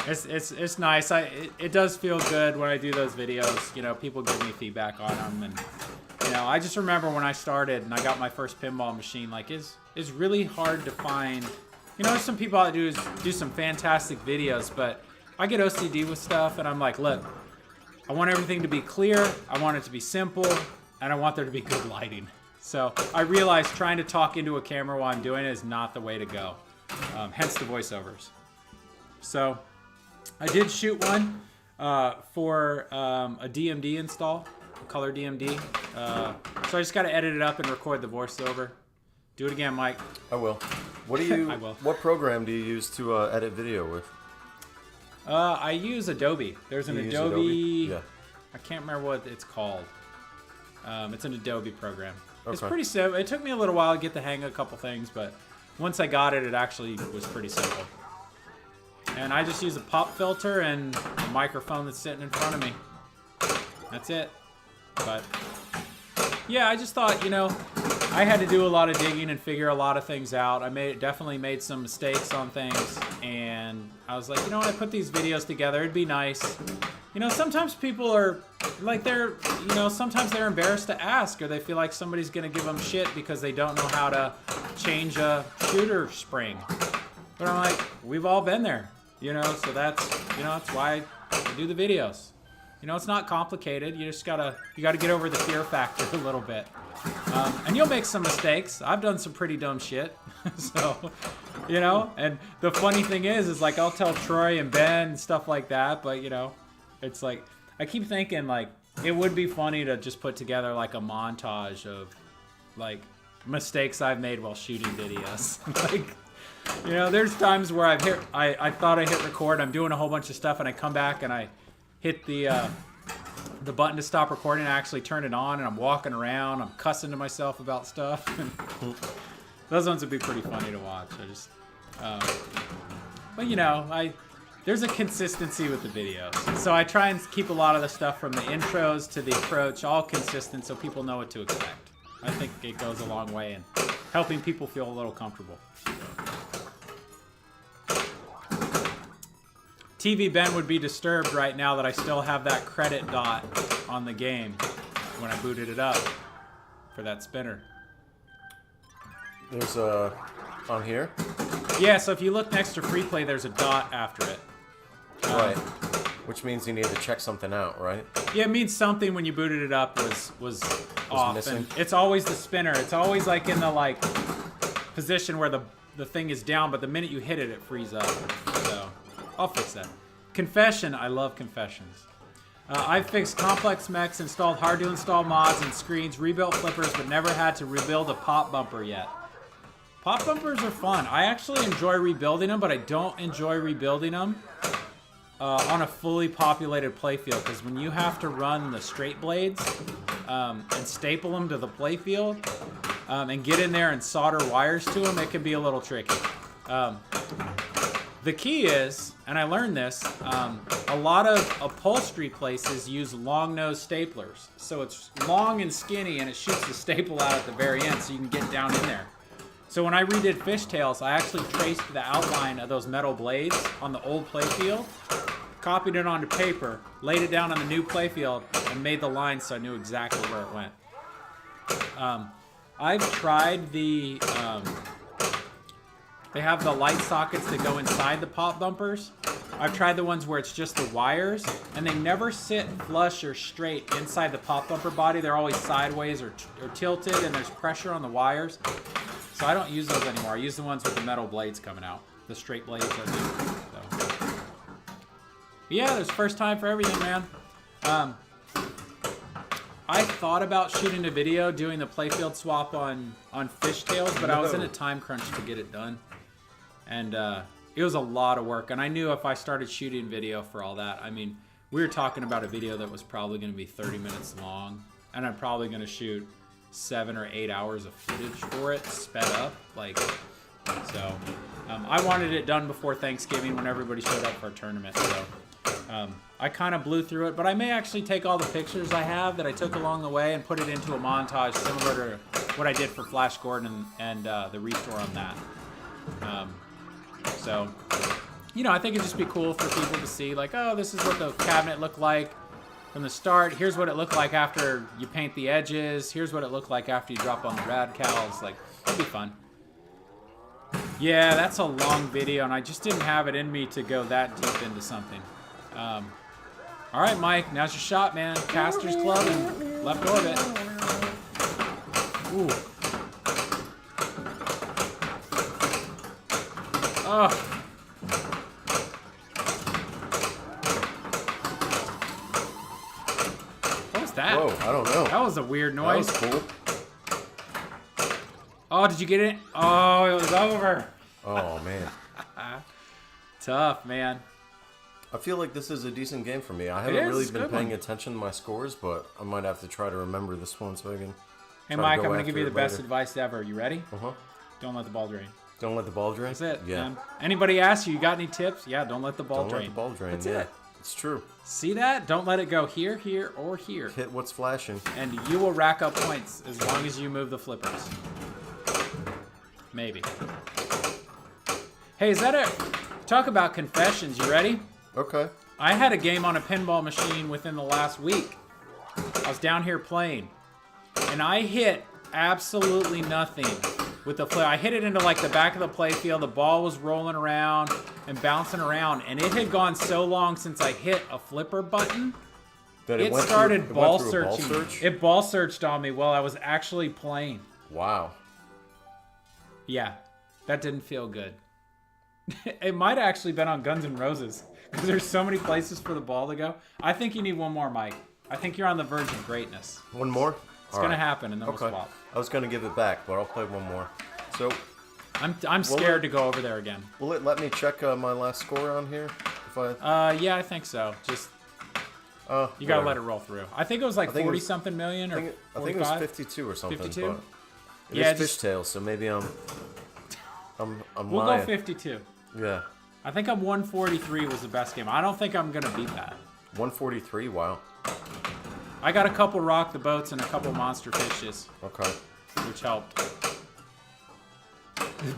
It's nice. It does feel good when I do those videos. You know, people give me feedback on them, and you know, I just remember when I started and I got my first pinball machine. Like, it's really hard to find. You know, there's some people that do some fantastic videos, but I get OCD with stuff, and I'm like, look, I want everything to be clear. I want it to be simple, and I want there to be good lighting. So I realized trying to talk into a camera while I'm doing it is not the way to go. Hence the voiceovers. So I did shoot one for a DMD install, a color DMD. So I just got to edit it up and record the voiceover. Do it again, Mike. I will. What do you? I will. What program do you use to edit video with? I use Adobe. There's an Adobe. Yeah. I can't remember what it's called. It's an Adobe program. Okay. It's pretty simple. It took me a little while to get the hang of a couple things, but once I got it, it actually was pretty simple. And I just use a pop filter and a microphone that's sitting in front of me. That's it. But yeah, I just thought, you know, I had to do a lot of digging and figure a lot of things out. I definitely made some mistakes on things, and I was like, you know, when I put these videos together, it'd be nice. You know, sometimes people are like, sometimes they're embarrassed to ask, or they feel like somebody's gonna give them shit because they don't know how to change a shooter spring. But I'm like, we've all been there, you know, so that's why I do the videos. You know, it's not complicated. You just gotta get over the fear factor a little bit. And you'll make some mistakes. I've done some pretty dumb shit. So, you know, and the funny thing is like, I'll tell Troy and Ben and stuff like that, but you know, it's like, I keep thinking like, it would be funny to just put together like a montage of like mistakes I've made while shooting videos. Like, you know, there's times where I thought I hit record, I'm doing a whole bunch of stuff, and I come back and I hit the button to stop recording. I actually turn it on, and I'm walking around. I'm cussing to myself about stuff. Those ones would be pretty funny to watch. But you know, there's a consistency with the videos, so I try and keep a lot of the stuff from the intros to the approach all consistent, so people know what to expect. I think it goes a long way in helping people feel a little comfortable. TV Ben would be disturbed right now that I still have that credit dot on the game when I booted it up for that spinner. There's on here? Yeah, so if you look next to free play, there's a dot after it. Right. Which means you need to check something out, right? Yeah, it means something when you booted it up was off. Missing. And it's always the spinner. It's always like in the like position where the thing is down, but the minute you hit it, it frees up. So I'll fix that. Confession, I love confessions. I've fixed complex mechs, installed hard to install mods and screens, rebuilt flippers, but never had to rebuild a pop bumper yet. Pop bumpers are fun. I actually enjoy rebuilding them, but I don't enjoy rebuilding them on a fully populated playfield, because when you have to run the straight blades and staple them to the playfield and get in there and solder wires to them, it can be a little tricky. The key is, and I learned this, a lot of upholstery places use long nose staplers. So it's long and skinny, and it shoots the staple out at the very end so you can get down in there. So when I redid Fishtails, I actually traced the outline of those metal blades on the old playfield. copied it onto paper, laid it down on the new playfield, and made the lines so I knew exactly where it went. I've tried the... they have the light sockets that go inside the pop bumpers. I've tried the ones where it's just the wires, and they never sit flush or straight inside the pop bumper body. They're always sideways or tilted, and there's pressure on the wires. So I don't use those anymore. I use the ones with the metal blades coming out. The straight blades I do. So. Yeah, there's first time for everything, man. I thought about shooting a video doing the playfield swap on Fishtails, but I was in a time crunch to get it done. And it was a lot of work. And I knew if I started shooting video for all that, I mean, we were talking about a video that was probably going to be 30 minutes long. And I'm probably going to shoot 7 or 8 hours of footage for it, sped up. So I wanted it done before Thanksgiving when everybody showed up for a tournament. So I kind of blew through it, but I may actually take all the pictures I have that I took along the way and put it into a montage similar to what I did for Flash Gordon and the restore on that. So, you know, I think it'd just be cool for people to see, like, oh, this is what the cabinet looked like from the start. Here's what it looked like after you paint the edges. Here's what it looked like after you drop on the radicals. Like, it'd be fun. Yeah, that's a long video, and I just didn't have it in me to go that deep into something. All right, Mike, now's your shot, man. Caster's Club and left orbit. Ooh. Oh. What was that? Whoa, I don't know. That was a weird noise. That was cool. Oh, did you get it? Oh, it was over. Oh, man. Tough, man. I feel like this is a decent game for me. I haven't really been paying attention to my scores, but I might have to try to remember this one so I can. Hey, Mike, I'm going to give you the best advice ever. You ready? Uh-huh. Don't let the ball drain. Don't let the ball drain? That's it. Yeah. Man. Anybody asks you got any tips? Yeah, don't let the ball drain. Don't let the ball drain. That's yeah. it. It's true. See that? Don't let it go here, here, or here. Hit what's flashing. And you will rack up points as long as you move the flippers. Maybe. Hey, is that it? Talk about confessions. You ready? Okay. I had a game on a pinball machine within the last week. I was down here playing, and I hit absolutely nothing with the flip. I hit it into like the back of the play field. The ball was rolling around and bouncing around, and it had gone so long since I hit a flipper button. That It started ball searching. It ball searched on me while I was actually playing. Wow. Yeah, that didn't feel good. It might have actually been on Guns N' Roses because there's so many places for the ball to go. I think you need one more, Mike. I think you're on the verge of greatness. One more? It's going to happen, and then we'll swap. I was going to give it back, but I'll play one more. So, I'm scared to go over there again. Will it let me check my last score on here? If I... Yeah, I think so. Just you got to let it roll through. I think it was like 40-something million or 45. I think it was 52 or something. 52? But it is Fishtails, so maybe I'm We'll lying. go 52. Yeah. I think I'm 143 was the best game. I don't think I'm going to beat that. 143? Wow. I got a couple rock the boats and a couple monster fishes. Okay. Which helped.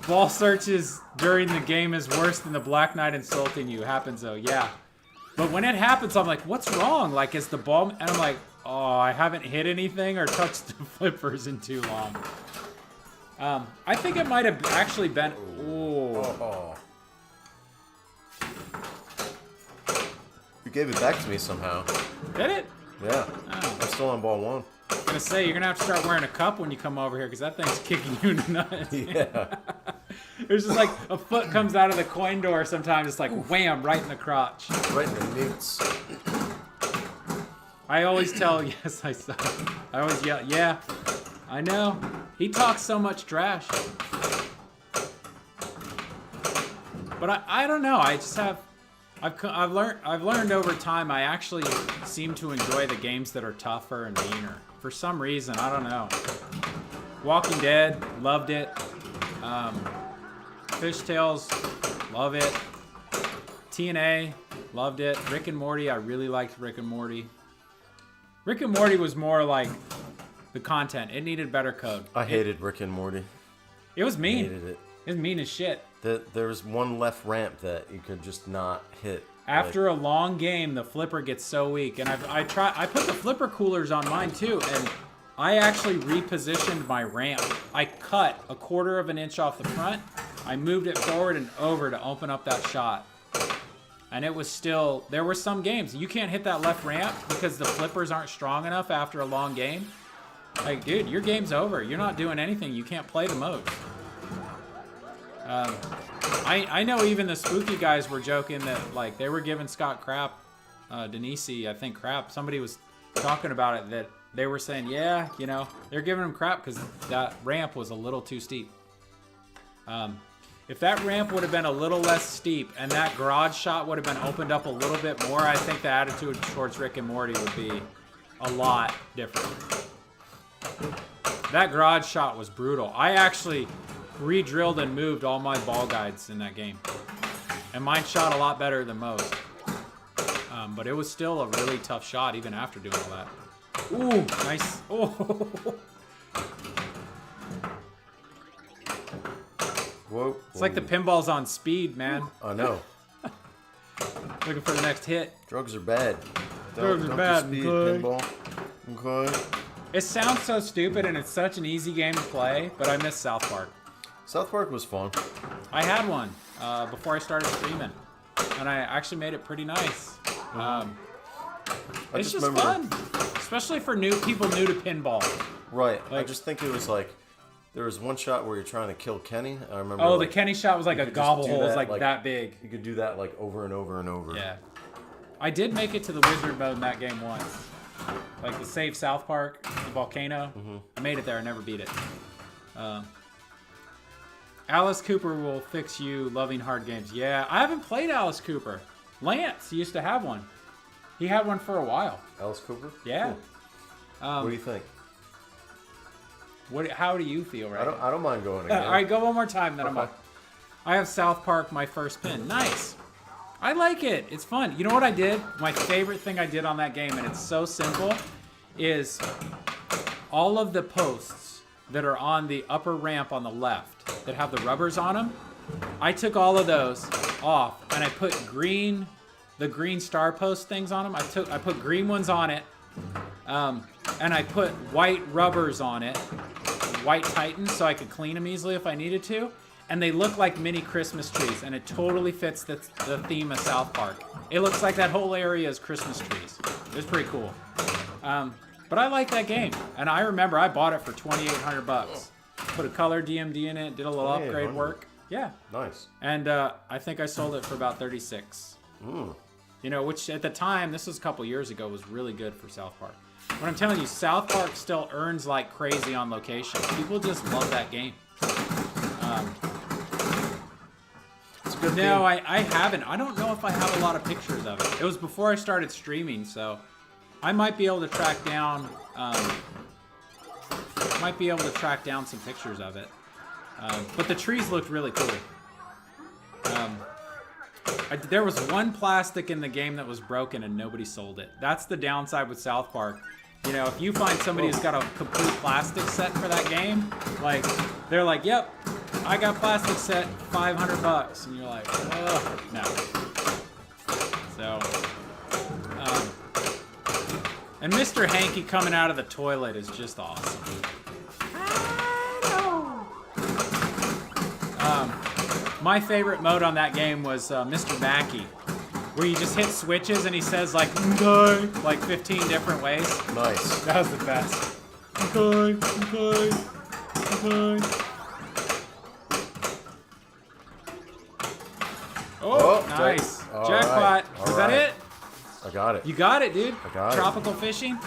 Ball searches during the game is worse than the Black Knight insulting you. Happens though, yeah. But when it happens, I'm like, what's wrong? Like, is the ball... And I'm like, oh, I haven't hit anything or touched the flippers in too long. I think it might have actually been... Ooh. Oh. You gave it back to me somehow. Did it? Yeah. Oh. I'm still on ball one. I was gonna say, you're gonna have to start wearing a cup when you come over here because that thing's kicking you in the nuts. Yeah. There's just like a foot comes out of the coin door sometimes. It's like wham, right in the crotch. Right in the newts. I always tell, yes, I saw. I always yell, yeah, I know. He talks so much trash. But I don't know. I just have. I've learned over time. I actually seem to enjoy the games that are tougher and meaner. For some reason, I don't know. Walking Dead, loved it. Fishtails, love it. TNA, loved it. Rick and Morty, I really liked Rick and Morty. Rick and Morty was more like the content. It needed better code. I hated Rick and Morty. It was mean. I hated it. It was mean as shit. There was one left ramp that you could just not hit. After a long game, the flipper gets so weak, and I put the flipper coolers on mine too, and I actually repositioned my ramp. I cut 1/4 of an inch off the front. I moved it forward and over to open up that shot. And it was still, there were some games, you can't hit that left ramp because the flippers aren't strong enough after a long game. Like, dude, your game's over. You're not doing anything. You can't play the modes. I know even the spooky guys were joking that, like, they were giving Scott crap, Denisi, I think crap. Somebody was talking about it, that they were saying, yeah, you know, they're giving him crap because that ramp was a little too steep. If that ramp would have been a little less steep and that garage shot would have been opened up a little bit more, I think the attitude towards Rick and Morty would be a lot different. That garage shot was brutal. I actually re-drilled and moved all my ball guides in that game. And mine shot a lot better than most. But it was still a really tough shot even after doing all that. Ooh, nice. Oh. Whoa. It's like the pinball's on speed, man. I know. Looking for the next hit. Drugs are bad. Drugs are bad. Speed, pinball. Okay. It sounds so stupid and it's such an easy game to play, but I miss South Park. South Park was fun. I had one before I started streaming, and I actually made it pretty nice. It's just fun, especially for people new to pinball. Right. Like, I just think it was like, there was one shot where you're trying to kill Kenny. I remember. Oh, like, the Kenny shot was like a gobble hole. It was like that big. You could do that like over and over and over. Yeah. I did make it to the wizard mode in that game once. Like the Save South Park, the volcano. I made it there. I never beat it. Alice Cooper will fix you loving hard games. Yeah, I haven't played Alice Cooper. Lance used to have one. He had one for a while. Alice Cooper? Yeah. Cool. What do you think? How do you feel right now? I don't mind going again. All right, go one more time, then Okay. I'm up. I have South Park, my first pin. Nice. I like it. It's fun. You know what I did? My favorite thing I did on that game, and it's so simple, is all of the posts that are on the upper ramp on the left that have the rubbers on them, I took all of those off, and I put the green star post things on them. I put green ones on it, and I put white rubbers on it, white Titans, so I could clean them easily if I needed to. And they look like mini Christmas trees, and it totally fits the theme of South Park. It looks like that whole area is Christmas trees. It's pretty cool. But I like that game, and I remember I bought it for $2,800. Put a color DMD in it, did a little upgrade work. Yeah. Nice. And I think I sold it for about $36. You know, which at the time, this was a couple years ago, was really good for South Park. But I'm telling you, South Park still earns like crazy on location. People just love that game. It's a good game. No, I haven't. I don't know if I have a lot of pictures of it. It was before I started streaming, so I might be able to track down. Some pictures of it. But the trees looked really cool. There was one plastic in the game that was broken and nobody sold it. That's the downside with South Park. You know, if you find somebody who's got a complete plastic set for that game, like, they're like, yep, I got plastic set, $500. And you're like, oh, no. So, and Mr. Hanky coming out of the toilet is just awesome. My favorite mode on that game was Mr. Mackey, where you just hit switches and he says like "okay" like 15 different ways. Nice. That was the best. Okay, okay, okay. Oh, nice. Jackpot. Is that it? I got it. You got it, dude. I got it. Tropical fishing.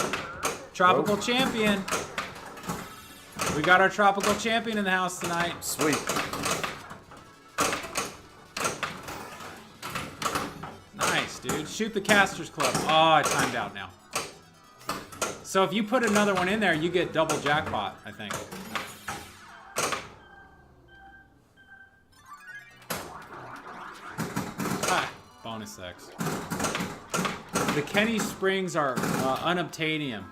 Tropical champion. We got our tropical champion in the house tonight. Sweet. Nice, dude. Shoot the Casters Club. Oh, I timed out now. So if you put another one in there, you get double jackpot, I think. Ah, bonus X. The Kenny Springs are unobtainium.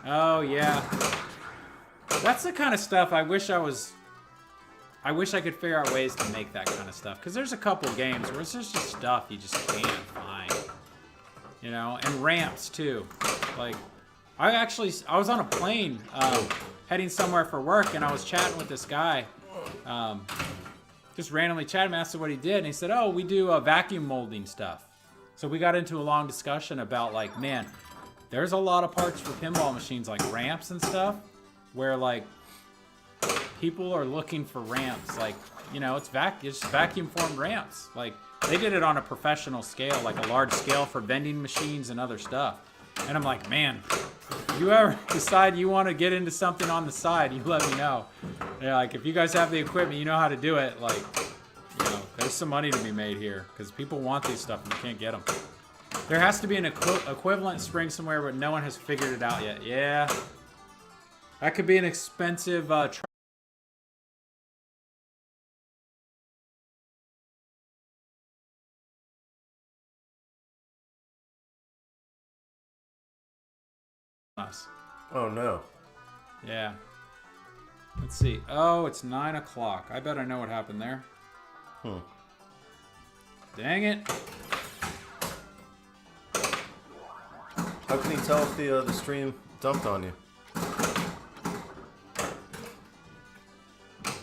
Oh, yeah. That's the kind of stuff I wish I could figure out ways to make that kind of stuff. Because there's a couple games where it's just stuff you just can't find. you know, and ramps too. Like, I was on a plane heading somewhere for work, and I was chatting with this guy, just randomly chatting him, asked him what he did, and he said, oh, we do vacuum molding stuff. So we got into a long discussion about, like, man, there's a lot of parts for pinball machines, like ramps and stuff, where, like, people are looking for ramps. Like, you know, it's just vacuum formed ramps. Like, they did it on a professional scale, like a large scale for vending machines and other stuff. And I'm like, man, if you ever decide you want to get into something on the side, you let me know. Yeah, like, if you guys have the equipment, you know how to do it, like, you know, there's some money to be made here, because people want these stuff and you can't get them. There has to be an equivalent spring somewhere, but no one has figured it out yet. Yeah. That could be an expensive us. Oh no. Yeah. Let's see. Oh, it's 9 o'clock. I bet I know what happened there. Dang it. How can you tell if the stream dumped on you?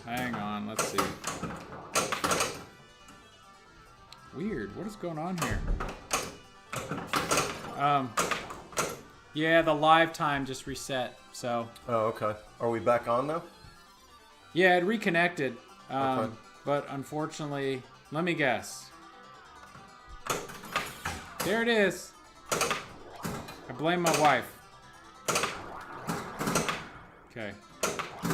Hang on, let's see. Weird. What is going on here? Yeah, the live time just reset, so. Oh, okay. Are we back on now? Yeah, it reconnected. Okay. But unfortunately, let me guess. There it is. I blame my wife. Okay.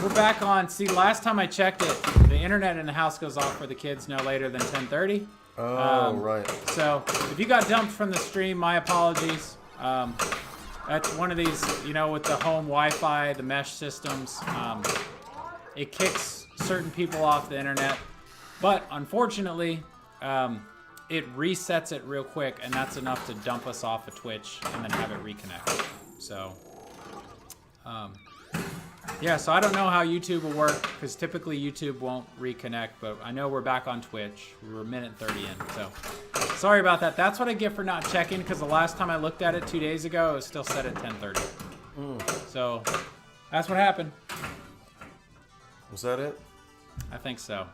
We're back on. See, last time I checked it, the internet in the house goes off for the kids no later than 10:30. Oh, right. So if you got dumped from the stream, my apologies. That's one of these, you know, with the home Wi-Fi, the mesh systems. It kicks certain people off the internet. But unfortunately, it resets it real quick, and that's enough to dump us off of Twitch and then have it reconnect. So, yeah, so I don't know how YouTube will work, because typically YouTube won't reconnect, but I know we're back on Twitch. We were a minute 30 in, so sorry about that. That's what I get for not checking, because the last time I looked at it 2 days ago, it was still set at 10:30. So that's what happened. Was that it? I think so.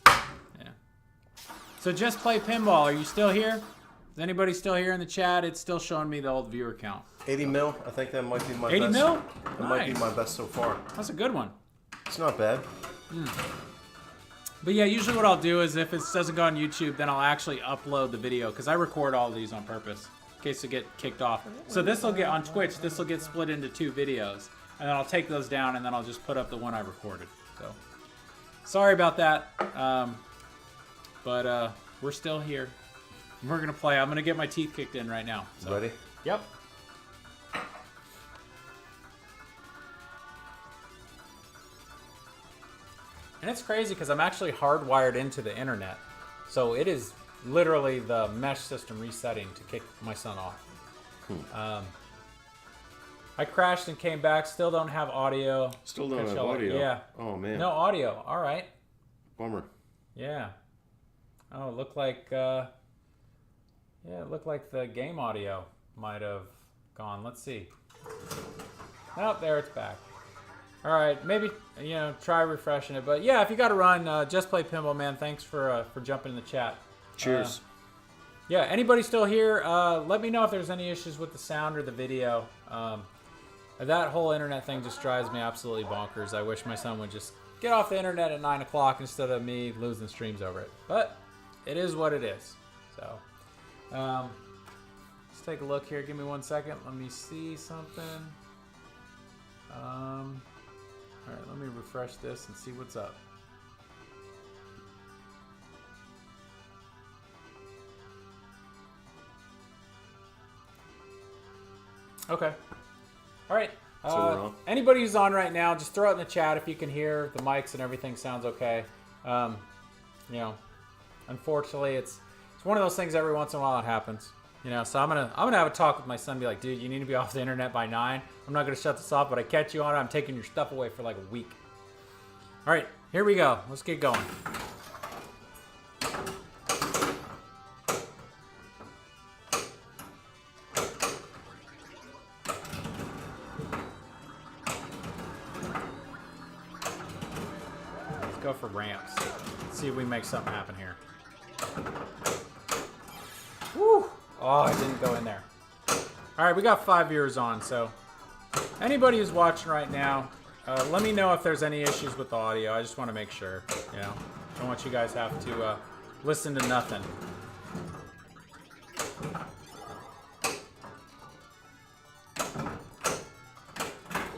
Yeah. So Just Play Pinball, are you still here? Is anybody still here in the chat? It's still showing me the old viewer count. 80 mil. I think that might be my 80 best. mil? That might be my best so far. That's a good one. It's not bad. But yeah, usually what I'll do is if it doesn't go on YouTube, then I'll actually upload the video, because I record all these on purpose in case they get kicked off. So this will get on Twitch. This will get split into 2 videos, and then I'll take those down, and then I'll just put up the one I recorded. So sorry about that, but we're still here. We're gonna play. I'm gonna get my teeth kicked in right now. So. Ready? Yep. And it's crazy because I'm actually hardwired into the internet. So it is literally the mesh system resetting to kick my son off. I crashed and came back. Still don't have audio. Still don't have audio? Yeah. Oh, man. No audio. All right. Bummer. Yeah. Oh, it looked like... yeah, it looked like the game audio might have gone. Let's see. Oh, there it's back. All right, maybe, you know, try refreshing it. But yeah, if you got to run, Just Play Pinball, man. Thanks for jumping in the chat. Cheers. Yeah, anybody still here? Let me know if there's any issues with the sound or the video. That whole internet thing just drives me absolutely bonkers. I wish my son would just get off the internet at 9 o'clock instead of me losing streams over it. But it is what it is. So, let's take a look here. Give me 1 second. Let me see something. All right, let me refresh this and see what's up. Okay. All right. So we're on. Anybody who's on right now, just throw it in the chat if you can hear the mics and everything sounds okay. You know, unfortunately, it's one of those things. Every once in a while, it happens. You know, so I'm gonna have a talk with my son. Be like, dude, you need to be off the internet by 9. I'm not gonna shut this off, but I catch you on it. I'm taking your stuff away for like a week. All right, here we go. Let's get going. go for ramps. Let's see if we make something happen here. Woo! Oh, I didn't go in there. All right, we got 5 viewers on, so anybody who's watching right now, let me know if there's any issues with the audio. I just want to make sure, you know. I don't want you guys to have to listen to nothing.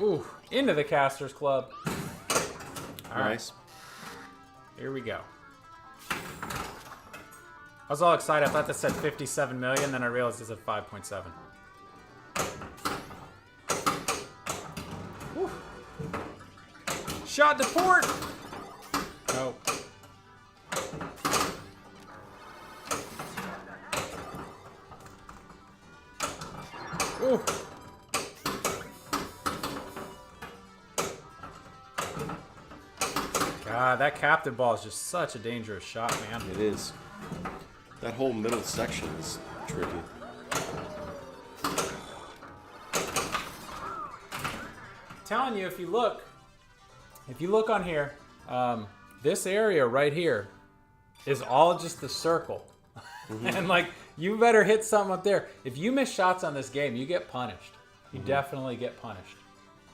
Ooh, into the Casters Club. All nice. Right. Here we go. I was all excited. I thought this said 57 million, then I realized it said 5.7. Whew. Shot to port. No. Ooh. God, that captain ball is just such a dangerous shot, man. It is. That whole middle section is tricky. I'm telling you, if you look on here, this area right here is all just the circle. And like, you better hit something up there. If you miss shots on this game, you get punished. You definitely get punished.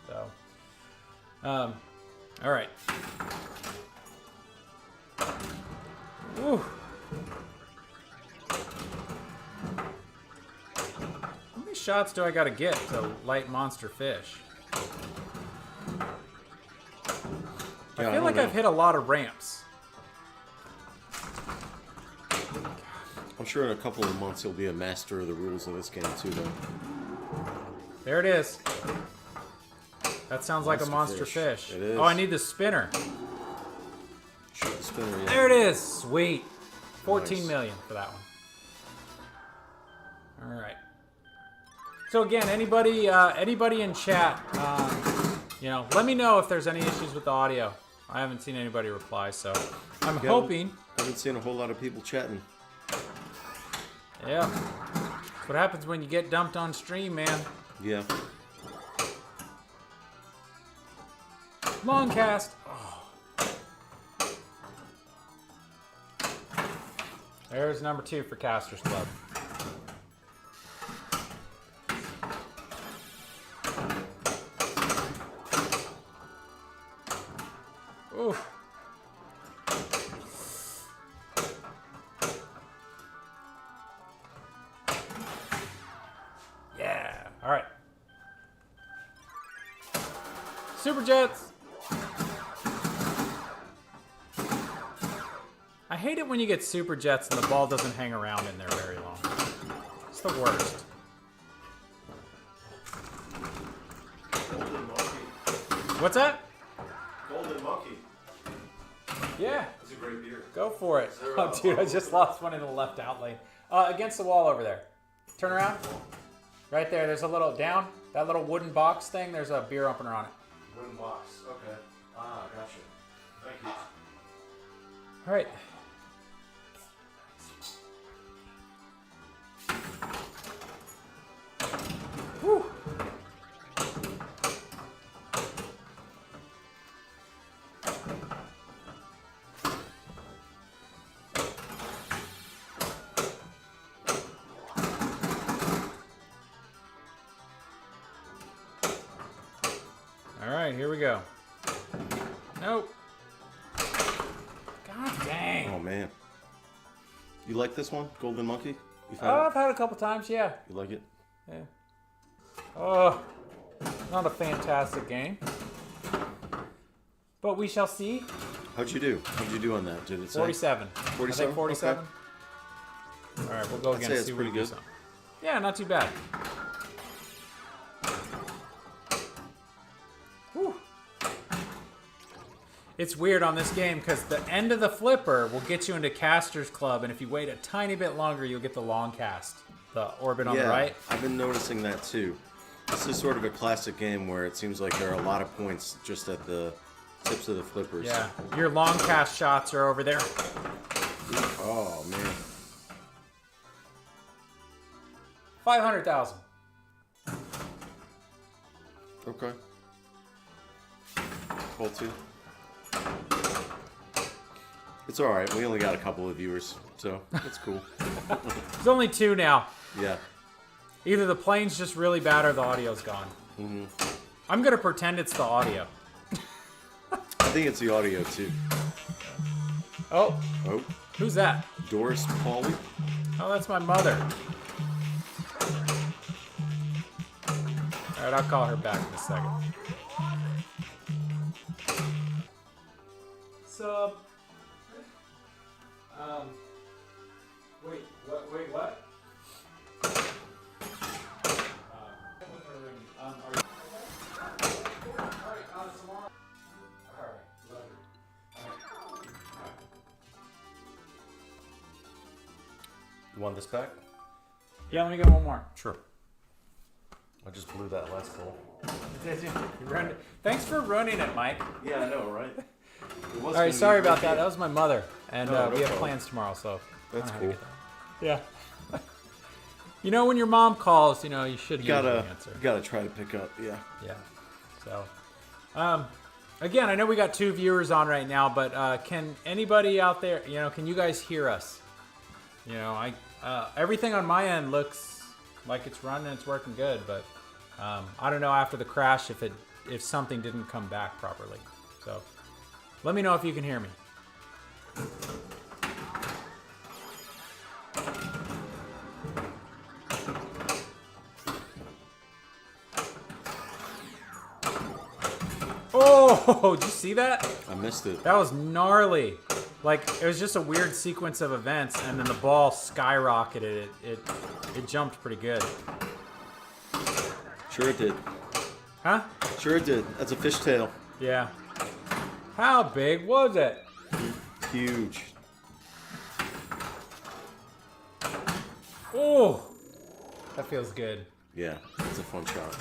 So, all right. Ooh. How many shots do I gotta get to light monster fish? Yeah, I feel like I've hit a lot of ramps. I'm sure in a couple of months you'll be a master of the rules of this game too, though. There it is. That sounds like a monster fish. fish. It is. Oh, I need the spinner. Shoot the spinner, yeah. There it is. Sweet. 14 Nice. million for that one. All right. So again, anybody in chat, you know, let me know if there's any issues with the audio. I haven't seen anybody reply, so I'm hoping. I haven't seen a whole lot of people chatting. Yeah. That's what happens when you get dumped on stream, man. Yeah. Long cast. Oh. There's number 2 for Casters Club. Ooh. Yeah. All right. Super Jets. I hate it when you get Super Jets and the ball doesn't hang around in there very long. It's the worst. Golden Monkey. What's that? Golden Monkey. Yeah. It's a great beer. Go for it. Oh, dude, I just lost one in the left out lane. Against the wall over there. Turn around. Right there. There's a little down. That little wooden box thing. There's a beer opener on it. Wooden box. Okay. Ah, gotcha. Thank you. All right. Whew. All right, here we go. Nope. God dang. Oh man. You like this one, Golden Monkey? You've had Oh, it? I've had it a couple times, yeah. You like it? Yeah. Oh, not a fantastic game. But we shall see. How'd you do? How'd you do on that? Did it say? 47. 47? I think 47. Okay. All right, we'll go I'd again say and it's see what pretty we do. good. Yeah, not too bad. Whew. It's weird on this game because the end of the flipper will get you into Casters Club, and if you wait a tiny bit longer, you'll get the long cast, the orbit on the right. I've been noticing that too. This is sort of a classic game where it seems like there are a lot of points just at the tips of the flippers. Yeah, your long cast shots are over there. Oh man. 500,000. Okay. Pull 2. It's all right. We only got a couple of viewers, so it's cool. There's only 2 now. Yeah. Either the plane's just really bad or the audio's gone. I'm gonna pretend it's the audio. I think it's the audio too. Oh, Oh, who's that? Doris Pauly. Oh, that's my mother. All right, I'll call her back in a second. Sup? Wait, what? Wait, what? You want this back? Yeah, let me get one more. Sure. I just blew that last bowl. Thanks for ruining it, Mike. Yeah, I know, right? All right, sorry about that. That was my mother, and No, no we have problem. plans tomorrow, so That's I don't know how to cool. get that. Yeah. You know, when your mom calls, you know, you should usually answer. Gotta try to pick up. Yeah. Yeah. So, again, I know we got 2 viewers on right now, but can anybody out there, you know, can you guys hear us? You know, everything on my end looks like it's running, it's working good, but I don't know after the crash if something didn't come back properly. So, let me know if you can hear me. Oh, did you see that? I missed it. That was gnarly. Like, it was just a weird sequence of events, and then the ball skyrocketed. It jumped pretty good. Sure it did. Huh? Sure it did. That's a fishtail. Yeah. How big was it? Huge. Oh, that feels good. Yeah, it's a fun shot.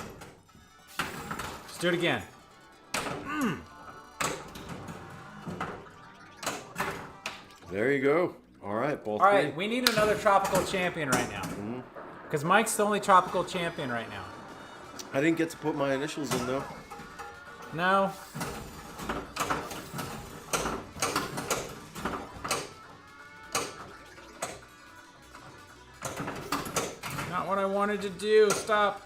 Let's do it again. There you go. All right, both. All right, we need another tropical champion right now. Because Mike's the only tropical champion right now. I didn't get to put my initials in though. No. Not what I wanted to do. Stop.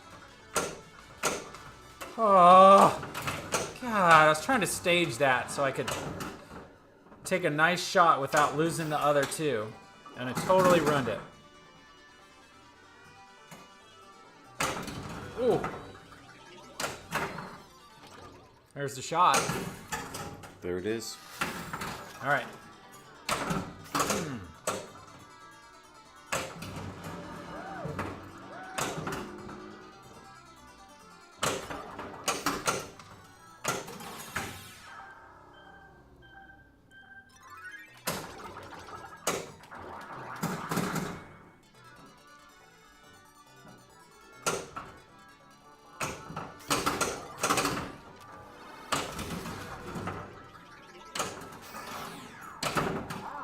Oh. God, I was trying to stage that so I could take a nice shot without losing the other 2. And it totally ruined it. Ooh. There's the shot. There it is. All right.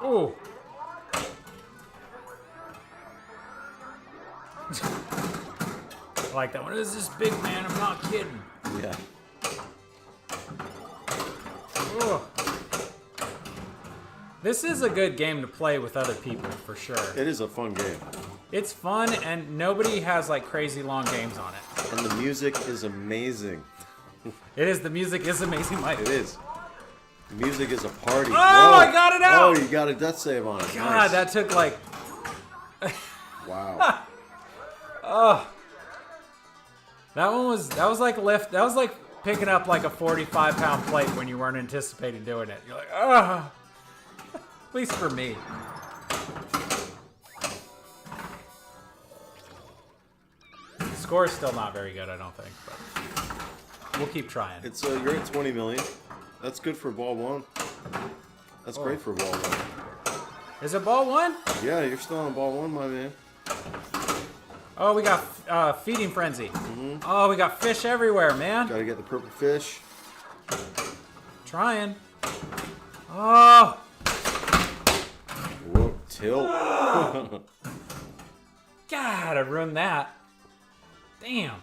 Ooh. I like that one. This is big, man. I'm not kidding. Yeah. Ugh. This is a good game to play with other people, for sure. It is a fun game. It's fun, and nobody has, like, crazy long games on it. And the music is amazing. It is. The music is amazing, Mike. It is. The music is a party. Oh, I got it out! Oh, you got a death save on it. God, Nice. that took, like... Wow. That was like picking up like a 45-pound plate when you weren't anticipating doing it. You're like, ah. At least for me. The score is still not very good, I don't think, but we'll keep trying. It's you're at 20 million. That's good for ball 1. That's great for ball 1. Is it ball 1? Yeah, you're still on ball 1, my man. Oh, we got feeding frenzy. Oh, we got fish everywhere, man. Gotta get the purple fish. Trying. Oh. Whoa, tilt. God, I ruined that. Damn.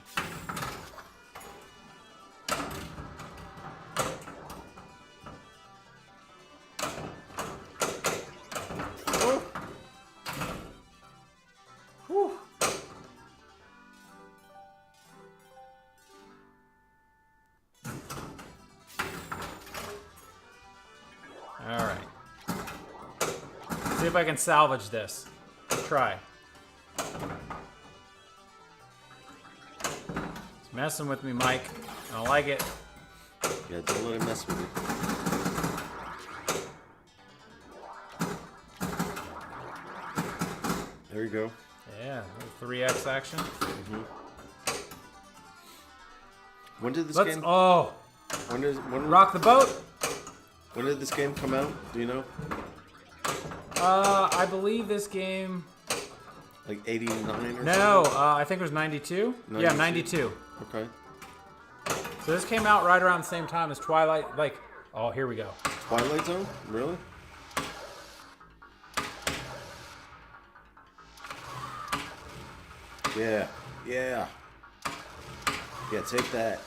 All right. See if I can salvage this. Let's try. It's messing with me, Mike. I don't like it. Yeah, don't let it mess with you. There you go. Yeah, 3x action. Mm-hmm. When did this game? Oh. When rock the boat. When did this game come out? Do you know? I believe this game. Like 89 or something? No, I think it was 92. Yeah, 92. Okay. So this came out right around the same time as Twilight. Like, oh, here we go. Twilight Zone? Really? Yeah. Yeah. Yeah, take that.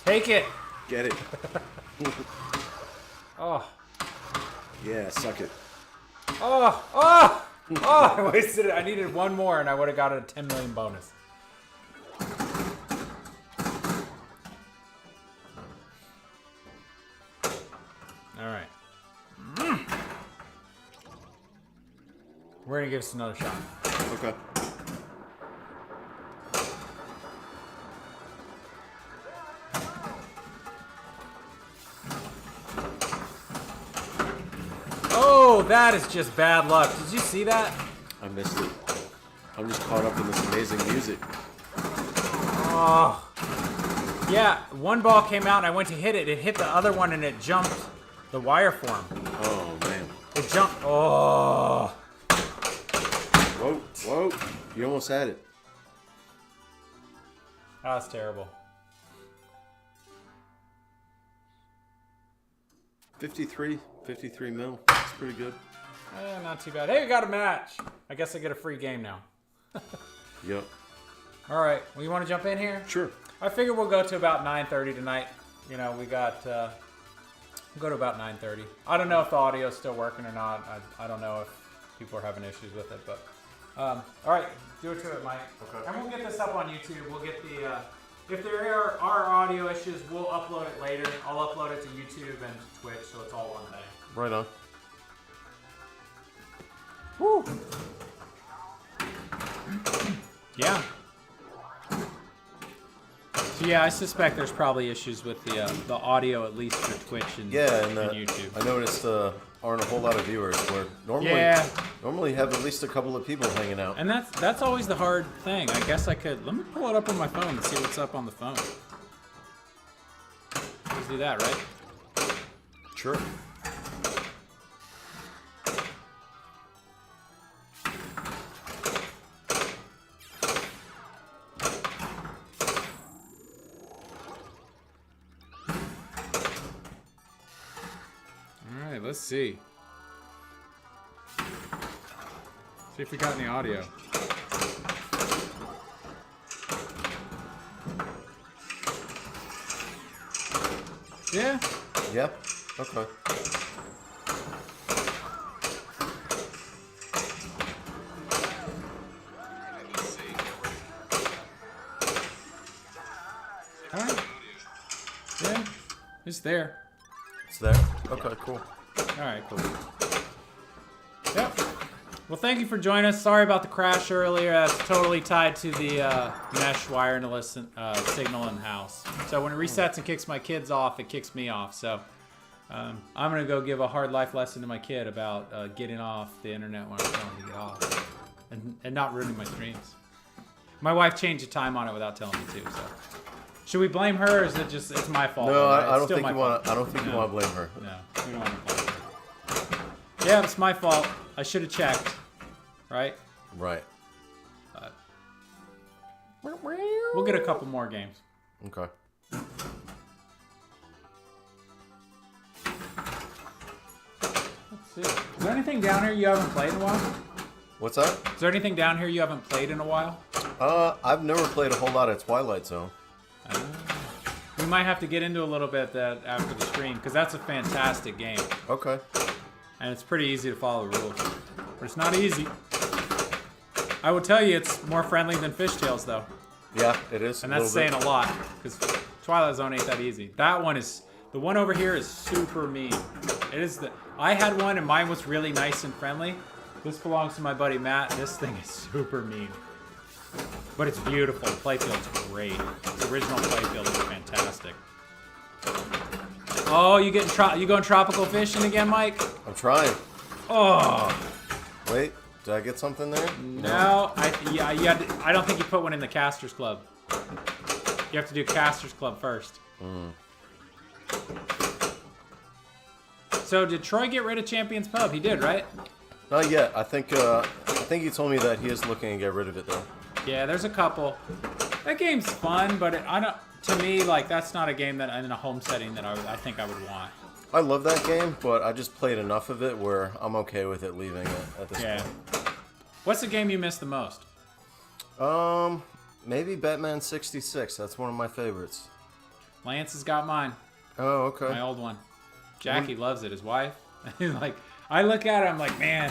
Take it. Get it. Oh. Yeah, suck it. Oh. Oh. Oh, I wasted it. I needed one more and I would have got a 10 million bonus. All right. We're going to give this another shot. Okay. Oh, that is just bad luck. Did you see that? I missed it. I'm just caught up in this amazing music. Oh. Yeah, one ball came out and I went to hit it. It hit the other one and it jumped the wire form. Oh, man. It jumped. Oh. Whoa, whoa. You almost had it. That was terrible. 53 mil. That's pretty good. Not too bad. Hey, we got a match. I guess I get a free game now. Yep. All right. Well, you want to jump in here? Sure. I figure we'll go to about 9:30 tonight. You know, we got... we'll go to about 9:30. I don't know if the audio is still working or not. I don't know if people are having issues with it, but... all right. Do it to it, Mike. Okay. And we'll get this up on YouTube. We'll get the... if there are audio issues, we'll upload it later. I'll upload it to YouTube and to Twitch, so it's all one thing. Right on. Woo! Yeah. So yeah, I suspect there's probably issues with the audio, at least for Twitch and, and YouTube. I noticed aren't a whole lot of viewers where normally you have at least a couple of people hanging out. And that's always the hard thing. I guess I could let me pull it up on my phone and see what's up on the phone. Let's do that, right? Sure. Let's see. See if we got any audio. Yeah? Yeah? Okay. Alright. Yeah. It's there. It's there? Okay, cool. Alright, cool. Yep. Well, thank you for joining us. Sorry about the crash earlier. That's totally tied to the mesh wireless signal in the house. So when it resets and kicks my kids off, it kicks me off. So I'm going to go give a hard life lesson to my kid about getting off the internet when I'm telling him to get off. And not ruining my streams. My wife changed the time on it without telling me to, so... Should we blame her, or is it just it's my fault? No, right? I don't think you want. I don't think you want to blame her. No, we don't want to blame her. Yeah, it's my fault. I should have checked. Right? Right. We'll get a couple more games. Okay. Let's see. Is there anything down here you haven't played in a while? What's that? Is there anything down here you haven't played in a while? I've never played a whole lot of Twilight Zone. We might have to get into a little bit that after the stream, because that's a fantastic game. Okay. And it's pretty easy to follow the rules. But it's not easy. I will tell you it's more friendly than Fishtails, though. Yeah, it is. And that's saying a lot, because Twilight Zone ain't that easy. That one is... The one over here is super mean. It is I had one and mine was really nice and friendly. This belongs to my buddy Matt. This thing is super mean. But it's beautiful. The playfield's great. The original playfield is fantastic. Oh, you going tropical fishing again, Mike? I'm trying. Oh. Wait, did I get something there? No, I don't think you put one in the Casters Club. You have to do Casters Club first. So did Troy get rid of Champions Pub? He did, right? Not yet. I think he told me that he is looking to get rid of it though. Yeah, there's a couple. That game's fun, but to me, like, that's not a game that in a home setting that I think I would want. I love that game, but I just played enough of it where I'm okay with it leaving it at this point. What's the game you miss the most? Maybe Batman 66. That's one of my favorites. Lance has got mine. Oh, okay. My old one. Jackie loves it. His wife. Like, I look at it, I'm like, man,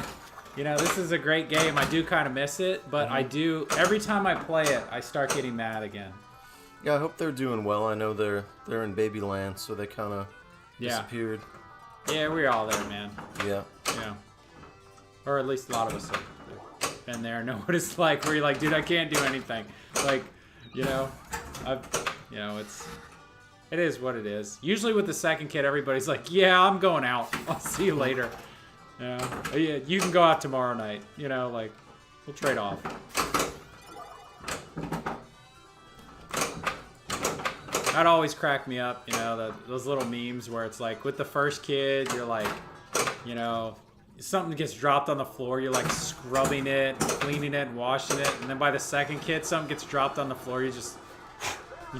this is a great game. I do kind of miss it, but I do. Every time I play it, I start getting mad again. Yeah, I hope they're doing well. I know they're in Babyland, so they kind of disappeared. Yeah, we're all there, man. Yeah. Yeah. Or at least a lot of us have been there. Know what it's like. Where you're like, dude, I can't do anything. Like, it is what it is. Usually with the second kid, everybody's like, yeah, I'm going out. I'll see you later. Yeah, you can go out tomorrow night. Like, we'll trade off. That always cracked me up, those little memes where it's like, with the first kid, you're like, something gets dropped on the floor, you're like scrubbing it, cleaning it, and washing it, and then by the second kid, something gets dropped on the floor, you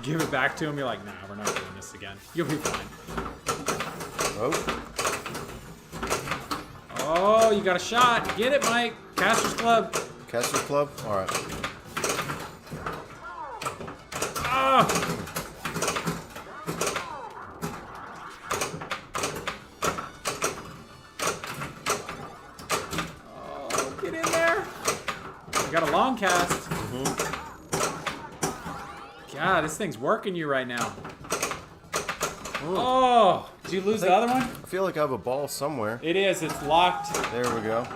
give it back to him, you're like, nah, we're not doing this again. You'll be fine. Oh, you got a shot. Get it, Mike. Casters Club. Casters Club? All right. Oh! Get in there. You got a long cast. God, this thing's working you right now. Oh, did you lose the other one? I feel like I have a ball somewhere. It is. It's locked. There we go.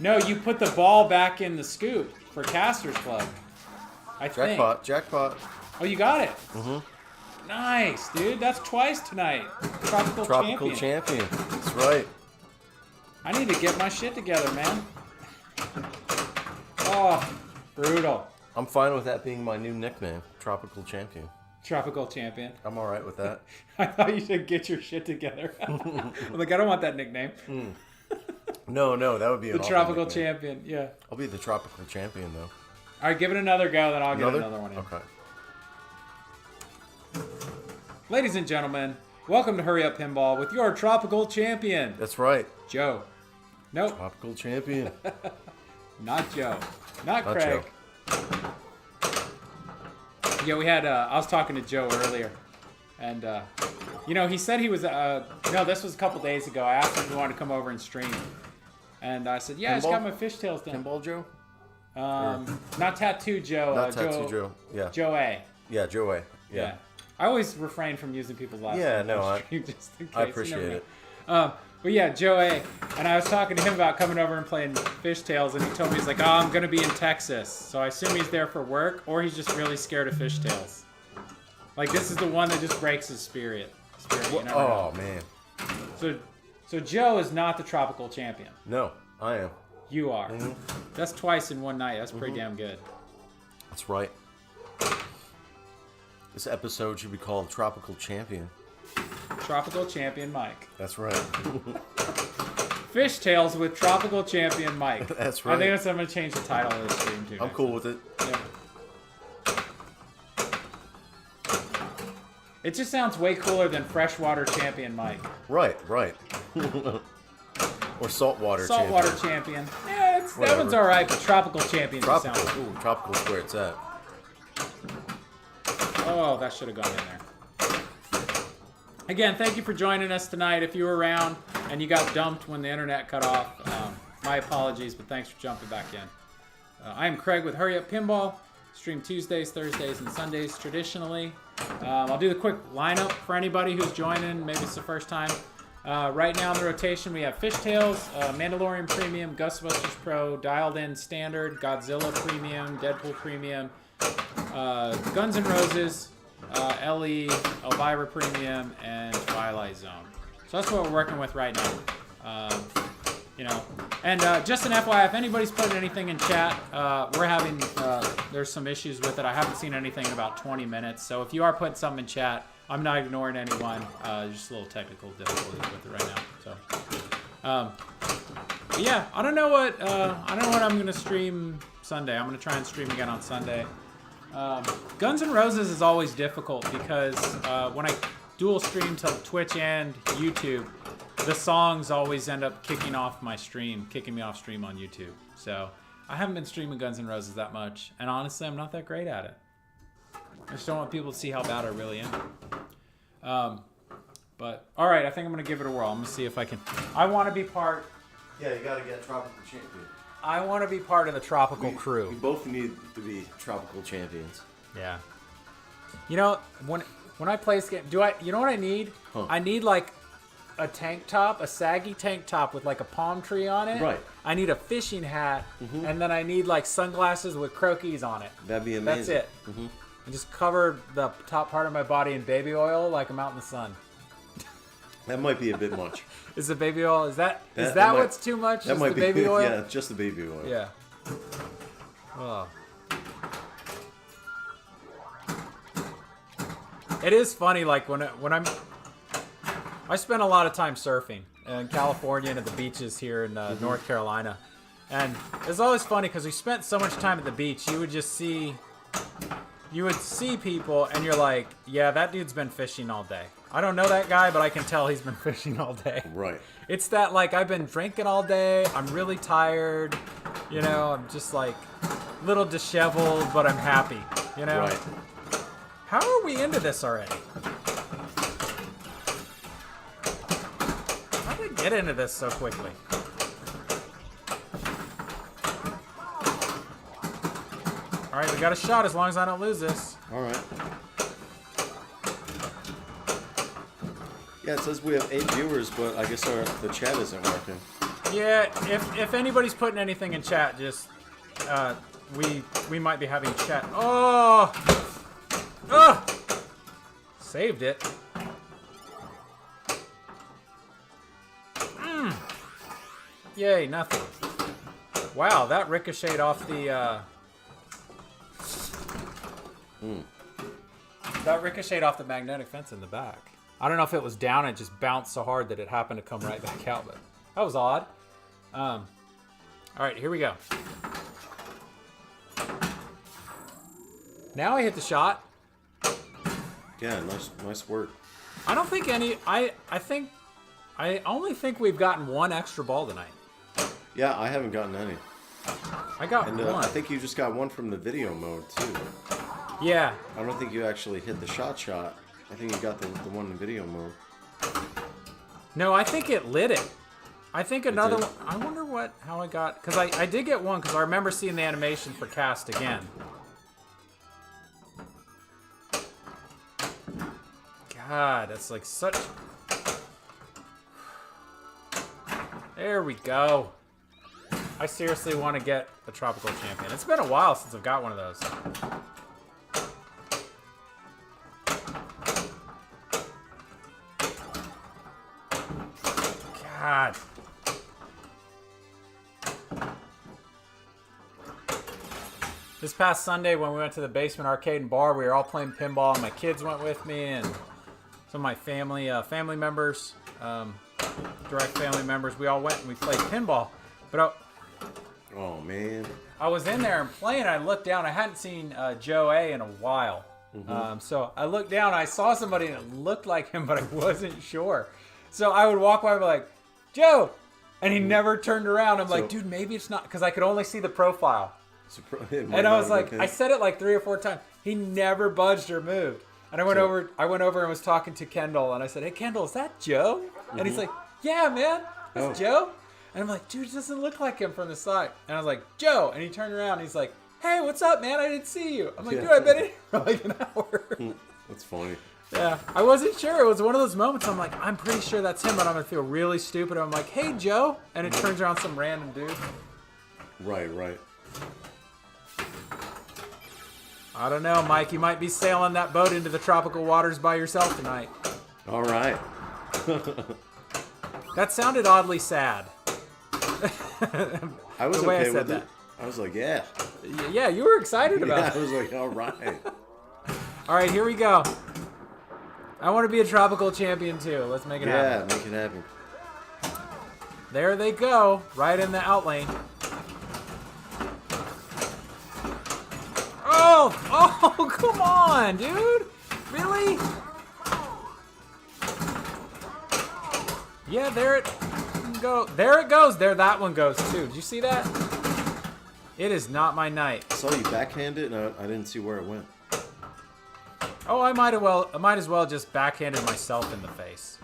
No, you put the ball back in the scoop for Casters Club. I think. Jackpot. Oh, you got it. Nice, dude. That's twice tonight. Tropical champion. That's right. I need to get my shit together, man. Oh, brutal. I'm fine with that being my new nickname, Tropical Champion. Tropical Champion. I'm all right with that. I thought you said get your shit together. I'm like, I don't want that nickname. No, that would be the Tropical Champion. Yeah. I'll be the Tropical Champion though. All right, give it another go, then I'll get another one in. Okay. Ladies and gentlemen, welcome to Hurry Up Pinball with your Tropical Champion. That's right. Joe. Nope. Tropical Champion. Not Joe. Not Craig. Joe. Yeah, we had, I was talking to Joe earlier, and, he said he was, no, this was a couple days ago. I asked him if he wanted to come over and stream, and I said, yeah, I just got my fishtails done. Pinball Joe? Not Tattoo Joe. Not Tattoo Joe, yeah. Joe A. Yeah, Joe A, yeah. I always refrain from using people's last names. Yeah, no, just in case. I appreciate it. But yeah, Joe A. And I was talking to him about coming over and playing fishtails, and he told me, he's like, oh, I'm going to be in Texas. So I assume he's there for work, or he's just really scared of fishtails. Like, this is the one that just breaks his spirit. Oh, man. So Joe is not the Tropical Champion. No, I am. You are. That's twice in one night. That's pretty damn good. That's right. This episode should be called Tropical Champion. Tropical Champion Mike. That's right. Fishtails with Tropical Champion Mike. That's right. I think I'm going to change the title of the stream too. I'm cool with it. Yeah. It just sounds way cooler than Freshwater Champion Mike. Right. Or Saltwater Champion. Yeah, that one's all right, but Tropical Champion sounds cool. Tropical's where it's at. Oh, that should have gone in there. Again, thank you for joining us tonight. If you were around and you got dumped when the internet cut off, my apologies, but thanks for jumping back in. I am Craig with Hurry Up Pinball. Stream Tuesdays, Thursdays, and Sundays traditionally. I'll do the quick lineup for anybody who's joining. Maybe it's the first time. Right now in the rotation, we have Fishtails, Mandalorian Premium, Ghostbusters Pro, Dialed In Standard, Godzilla Premium, Deadpool Premium, Guns N' Roses, LE, Elvira Premium, and Twilight Zone. So that's what we're working with right now. And just an FYI, if anybody's putting anything in chat, we're having, there's some issues with it. I haven't seen anything in about 20 minutes. So if you are putting something in chat, I'm not ignoring anyone. Just a little technical difficulties with it right now. So, yeah, I don't know what I'm gonna stream Sunday. I'm gonna try and stream again on Sunday. Guns N' Roses is always difficult because when I dual stream to Twitch and YouTube, the songs always end up kicking me off stream on YouTube. So I haven't been streaming Guns N' Roses that much, and honestly, I'm not that great at it. I just don't want people to see how bad I really am. But all right, I think I'm gonna give it a whirl. I'm gonna see if I can. I want to be part. Yeah, you gotta get Tropical Champion. I want to be part of the Tropical crew. We both need to be Tropical Champions. Yeah. You know, when I play this game, you know what I need? Huh. I need like a tank top, a saggy tank top with like a palm tree on it. Right. I need a fishing hat, and then I need like sunglasses with croquis on it. That'd be amazing. That's it. And just cover the top part of my body in baby oil like I'm out in the sun. That might be a bit much. Is the baby oil, is that what's too much? That Just might the be baby oil? Yeah, just the baby oil. Yeah. Oh. It is funny, like when I spend a lot of time surfing in California and at the beaches here in North Carolina, and it's always funny because we spent so much time at the beach. You would see people, and you're like, yeah, that dude's been fishing all day. I don't know that guy, but I can tell he's been fishing all day. Right. It's that, like, I've been drinking all day. I'm really tired. You know, I'm just like a little disheveled, but I'm happy. You know. Right. How are we into this already? How did we get into this so quickly? All right, we got a shot as long as I don't lose this. All right. Yeah, it says we have 8 viewers, but I guess the chat isn't working. Yeah, if anybody's putting anything in chat, just we might be having chat. Oh, saved it. Yay, nothing. Wow, that ricocheted off the. That ricocheted off the magnetic fence in the back. I don't know if it was down and just bounced so hard that it happened to come right back out, but that was odd. All right, here we go. Now I hit the shot. Yeah, nice work. I don't think I only think we've gotten one extra ball tonight. Yeah, I haven't gotten any. I got one. one. I think you just got one from the video mode too. Yeah. I don't think you actually hit the shot. I think you got the one in video mode. No, I think it lit it. I think another one. I wonder how I got, because I did get one because I remember seeing the animation for cast again. God, that's like such. There we go. I seriously want to get a Tropical Champion. It's been a while since I've got one of those. God. This past Sunday when we went to the basement arcade and bar, we were all playing pinball, and my kids went with me, and some of my family members, direct family members, we all went and we played pinball. But oh man, I was in there and playing. I looked down. I hadn't seen Joe A in a while, so I looked down. I saw somebody and it looked like him, but I wasn't sure. So I would walk by and be like, Joe, and he never turned around. I'm like, dude, maybe it's not, because I could only see the profile. And I was like, I said it like 3 or 4 times. He never budged or moved. And I went over and was talking to Kendall, and I said, hey, Kendall, is that Joe? And he's like, yeah, man, that's Joe. And I'm like, dude, it doesn't look like him from the side. And I was like, Joe. And he turned around, and he's like, hey, what's up, man? I didn't see you. I'm like, dude, I've been in here for like an hour. That's funny. Yeah, I wasn't sure. It was one of those moments. I'm like, I'm pretty sure that's him, but I'm gonna feel really stupid. I'm like, hey, Joe, and it turns around some random dude. Right. I don't know, Mike. You might be sailing that boat into the tropical waters by yourself tonight. All right. That sounded oddly sad. I was the way okay I said with that. it. I was like, yeah. Yeah, you were excited about it. I was like, all right. All right, here we go. I want to be a tropical champion too. Let's make it happen. Yeah, make it happen. There they go, right in the out lane. Oh, come on, dude. Really? Yeah, there it goes. There that one goes too. Did you see that? It is not my night. I saw you backhand it, and I didn't see where it went. Oh, I might as well just backhanded myself in the face.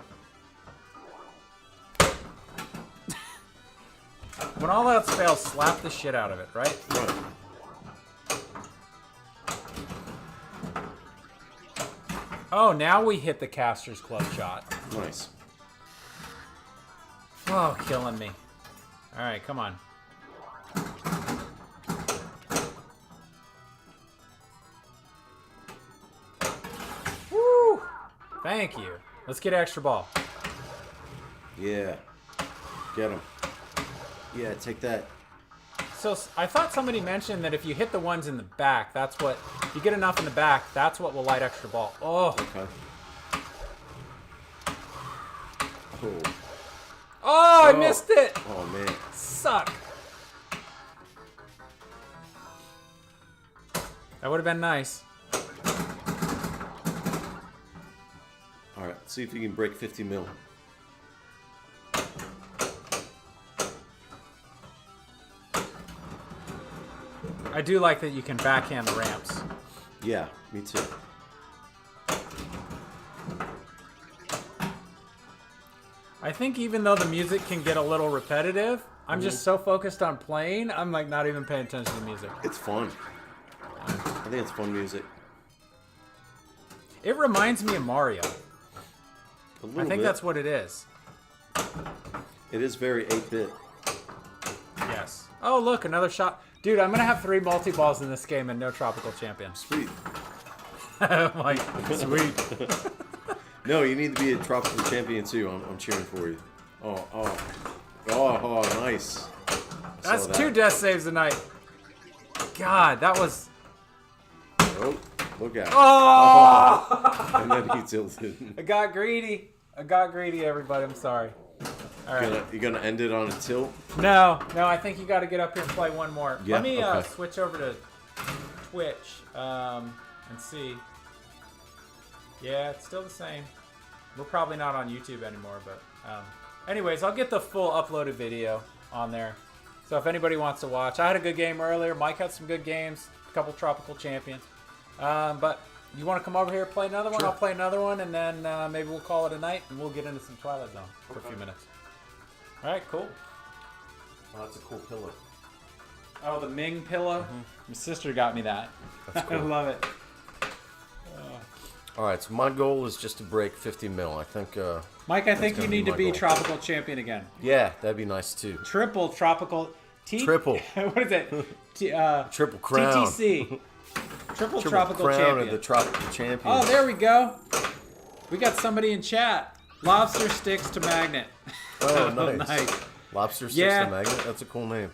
When all else fails, slap the shit out of it, right? Right. Oh, now we hit the caster's club shot. Nice. Oh, killing me. All right, come on. Woo! Thank you. Let's get extra ball. Yeah. Get him. Yeah, take that. So I thought somebody mentioned that if you hit the ones in the back, that's what, if you get enough in the back, that's what will light extra ball. Oh. Okay. Oh. Oh, I missed it. Oh, man. Suck. That would have been nice. All right, see if you can break 50 mil. I do like that you can backhand the ramps. Yeah, me too. I think even though the music can get a little repetitive, I'm just so focused on playing, I'm like not even paying attention to the music. It's fun. I think it's fun music. It reminds me of Mario. A little I think bit. that's what it is. It is very 8-bit. Yes. Oh, look, another shot. Dude, I'm going to have 3 multi-balls in this game and no tropical champion. Sweet. Like, sweet. No, you need to be a tropical champion too. I'm cheering for you. Oh, nice. That's 2 death saves tonight. God, that was... Oh, look out. Oh! And then he tilted. I got greedy, everybody. I'm sorry. All right. You gonna end it on a tilt? No, I think you got to get up here and play one more. Yeah, Let me okay. switch over to Twitch and see. Yeah, it's still the same. We're probably not on YouTube anymore, but anyways, I'll get the full uploaded video on there. So if anybody wants to watch, I had a good game earlier. Mike had some good games, a couple tropical champions. But you want to come over here and play another one? Sure. I'll play another one, and then maybe we'll call it a night, and we'll get into some Twilight Zone for a few minutes. All right, cool. Oh, that's a cool pillow. Oh, the Ming pillow? My sister got me that. That's cool. I love it. All right, so my goal is just to break 50 mil. I think. Mike, I think you gonna be need to my be goal. tropical champion again. Yeah, that'd be nice too. Triple tropical. Triple. What is it? Triple crown. TTC. Triple Triple tropical crown champion. of the tropical champion. Oh, there we go. We got somebody in chat. Lobster sticks to magnet. Oh, nice. Nice. Lobster sticks Yeah. to magnet. That's a cool name.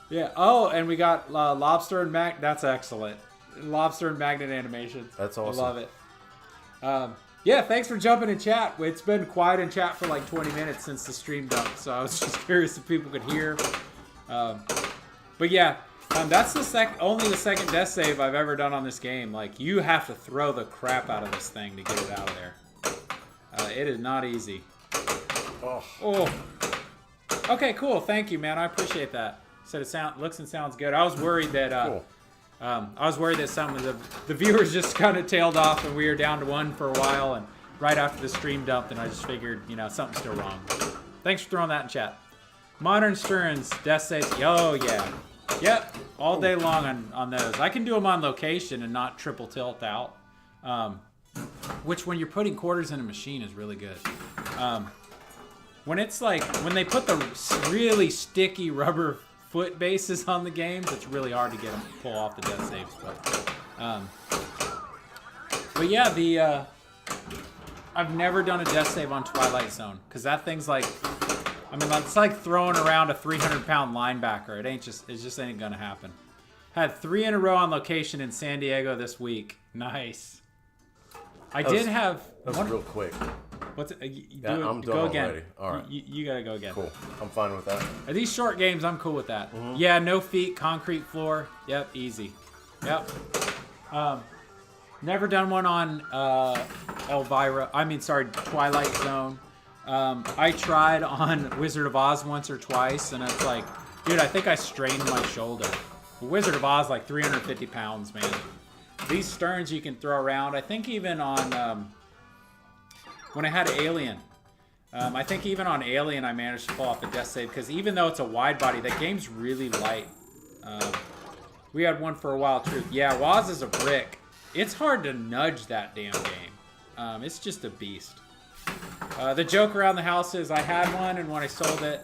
Yeah. Oh, and we got lobster and magnet. That's excellent. Lobster and magnet animations. That's awesome. I love it. Yeah, thanks for jumping in chat. It's been quiet in chat for like 20 minutes since the stream dump, so I was just curious if people could hear. But yeah, that's only the second death save I've ever done on this game. Like, you have to throw the crap out of this thing to get it out of there. It is not easy. Oh. Okay, cool. Thank you, man. I appreciate that. Said it looks and sounds good. I was worried that Cool. some of the viewers just kind of tailed off and we were down to 1 for a while, and right after the stream dumped, and I just figured, something's still wrong. Thanks for throwing that in chat. Modern Stearns, death saves. Oh, yeah. Yep, all day long on those. I can do them on location and not triple tilt out. which when you're putting quarters in a machine is really good. When it's like, when they put the really sticky rubber foot bases on the games, it's really hard to get them to pull off the death saves. But yeah, I've never done a death save on Twilight Zone because that thing's like, I mean, it's like throwing around a 300-pound linebacker. It just ain't gonna happen. Had 3 in a row on location in San Diego this week. Nice. That was real quick. What's it? I'm done go again. already. All right. You gotta go again. Cool. I'm fine with that. These short games, I'm cool with that. Yeah, no feet, concrete floor. Yep, easy. Yep. Never done one on Twilight Zone. I tried on Wizard of Oz once or twice, and it's like, dude, I think I strained my shoulder. Wizard of Oz, like 350 pounds, man. These sterns you can throw around. I think even on, when I had Alien, I think even on Alien I managed to pull off a death save, because even though it's a wide body, that game's really light. We had one for a while, too. Yeah, Woz is a brick. It's hard to nudge that damn game. It's just a beast. The joke around the house is I had one, and when I sold it,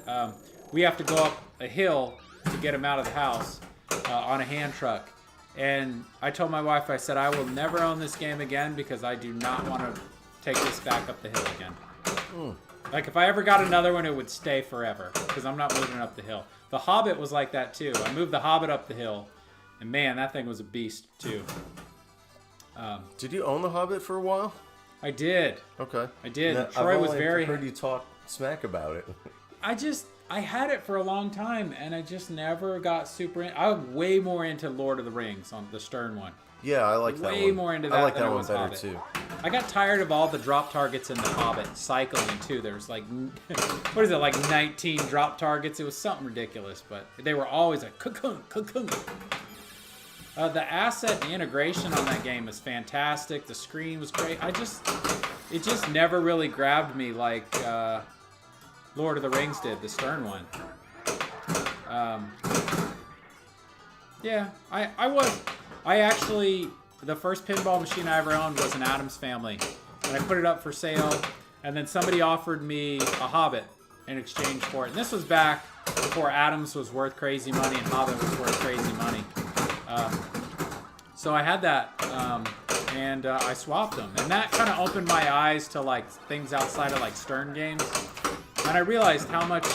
we have to go up a hill to get him out of the house on a hand truck. And I told my wife, I said, I will never own this game again because I do not want to take this back up the hill again. Like, if I ever got another one, it would stay forever because I'm not moving it up the hill. The Hobbit was like that, too. I moved the Hobbit up the hill, and man, that thing was a beast, too. Did you own the Hobbit for a while? I did. Okay. I did. Now, Troy was I've heard you talk smack about it. I had it for a long time, and I just never got super in. I'm way more into Lord of the Rings on the Stern one. Yeah, I like that one. Way more into that. I like than that I one was better Hobbit. too. I got tired of all the drop targets in the Hobbit cycling too. There's like, what is it, like 19 drop targets? It was something ridiculous, but they were always like, cocoon. The asset and integration on that game is fantastic. The screen was great. It just never really grabbed me like Lord of the Rings did, the Stern one. Yeah, I actually, the first pinball machine I ever owned was an Addams Family, and I put it up for sale, and then somebody offered me a Hobbit in exchange for it. And this was back before Addams was worth crazy money and Hobbit was worth crazy money. So I had that, and I swapped them, and that kind of opened my eyes to like things outside of like Stern games, and I realized how much,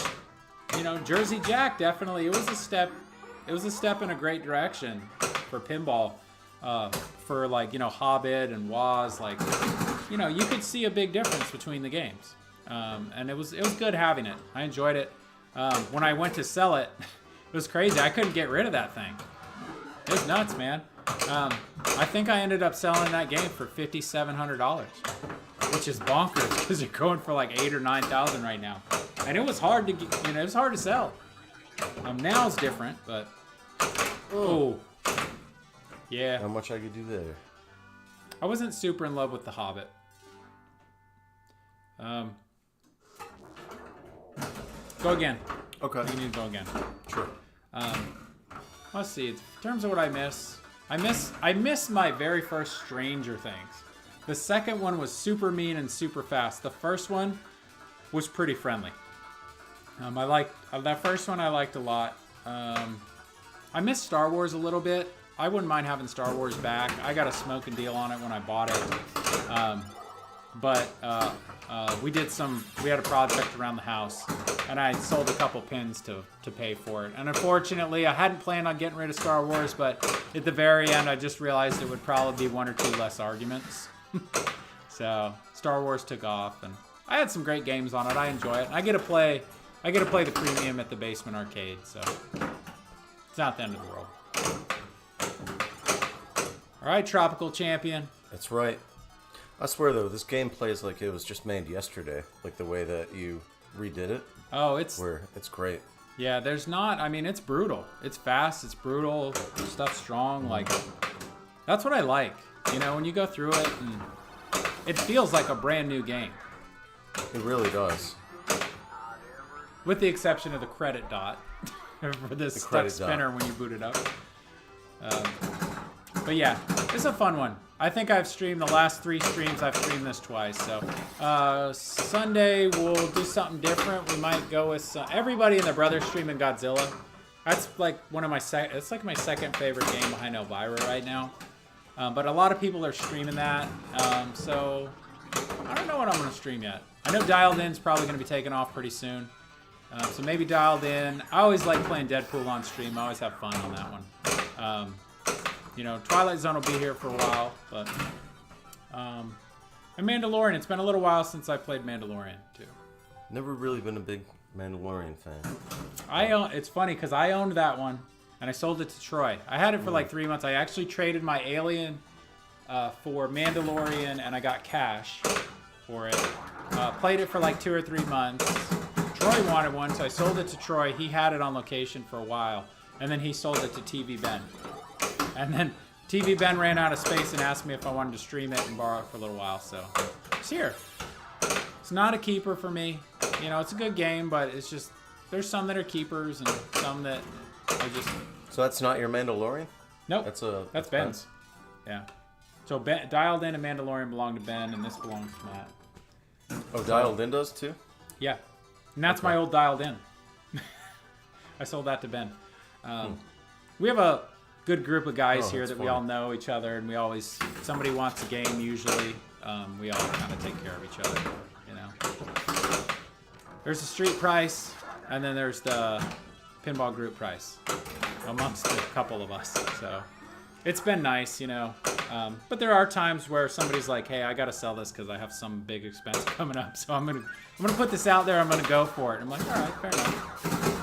Jersey Jack definitely, it was a step in a great direction for pinball, for like, Hobbit and Woz, like, you could see a big difference between the games, and it was good having it. I enjoyed it. When I went to sell it, it was crazy. I couldn't get rid of that thing. It was nuts, man. I think I ended up selling that game for $5,700, which is bonkers because you're going for like $8,000 or $9,000 right now, and it was hard to get, it was hard to sell. Now it's different, but yeah. How much I could do there? I wasn't super in love with The Hobbit. Go again. Okay. You need to go again. Sure. Let's see. In terms of what I miss my very first Stranger Things. The second one was super mean and super fast. The first one was pretty friendly. I liked that first one. I liked a lot. I miss Star Wars a little bit. I wouldn't mind having Star Wars back. I got a smoking deal on it when I bought it. But we had a project around the house, and I sold a couple pins to pay for it. And unfortunately, I hadn't planned on getting rid of Star Wars, but at the very end, I just realized it would probably be one or two less arguments. So Star Wars took off, and I had some great games on it. I enjoy it. And I get to play the premium at the Basement Arcade, so it's not the end of the world. All right, Tropical Champion. That's right. I swear, though, this game plays like it was just made yesterday, like the way that you redid it. Oh, it's great. Yeah, it's brutal. It's fast, it's brutal, stuff's strong, like, that's what I like. When you go through it, and it feels like a brand new game. It really does. With the exception of the credit dot for this stuck spinner when you boot it up. But yeah, it's a fun one. I think I've streamed the last 3 streams. I've streamed this twice. So Sunday we'll do something different. We might go with everybody in the Brothers streaming Godzilla. That's like one of my it's like my second favorite game behind Elvira right now. But a lot of people are streaming that. So I don't know what I'm gonna stream yet. I know Dialed In's probably gonna be taking off pretty soon. So maybe Dialed In. I always like playing Deadpool on stream. I always have fun on that one. You know, Twilight Zone will be here for a while, but and Mandalorian. It's been a little while since I played Mandalorian too. Never really been a big Mandalorian fan. It's funny because I owned that one and I sold it to Troy. I had it for like 3 months. I actually traded my Alien for Mandalorian and I got cash for it. Played it for like 2 or 3 months. Troy wanted one, so I sold it to Troy. He had it on location for a while, and then he sold it to TV Ben. And then TV Ben ran out of space and asked me if I wanted to stream it and borrow it for a little while, so it's here. It's not a keeper for me. You know, it's a good game, but it's just, there's some that are keepers and some that are just... So that's not your Mandalorian? Nope. That's Ben's. Yeah. So Ben, Dialed In and Mandalorian belong to Ben, and this belongs to Matt. Oh, Dialed In does too? Yeah. And that's my old Dialed In. I sold that to Ben. We have a good group of guys here that we all know each other, and we always, if somebody wants a game usually, we all kind of take care of each other, you know. There's the street price, and then there's the pinball group price amongst a couple of us, so it's been nice, you know. But there are times where somebody's like, hey, I gotta sell this because I have some big expense coming up, so I'm gonna put this out there, I'm gonna go for it. I'm like, all right, fair enough.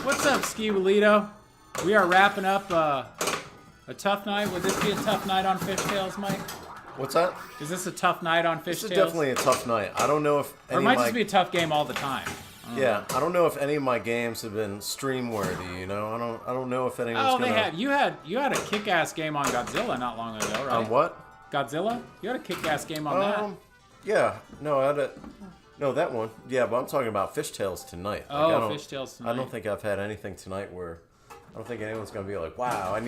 What's up, Ski Walito? We are wrapping up a tough night. Would this be a tough night on Fishtails, Mike? What's that? Is this a tough night on Fishtails? This is definitely a tough night. I don't know if or it might just be a tough game all the time. I don't know if any of my games have been stream worthy. You know, I don't know if anyone's Oh, gonna... they have. You had a kick-ass game on Godzilla not long ago, right? On what? Godzilla? You had a kick-ass game on that. Yeah. No, I had a... No, that one. Yeah, but I'm talking about Fishtails tonight. Like, Fishtails tonight. I don't think I've had anything tonight where... I don't think anyone's going to be like, wow, I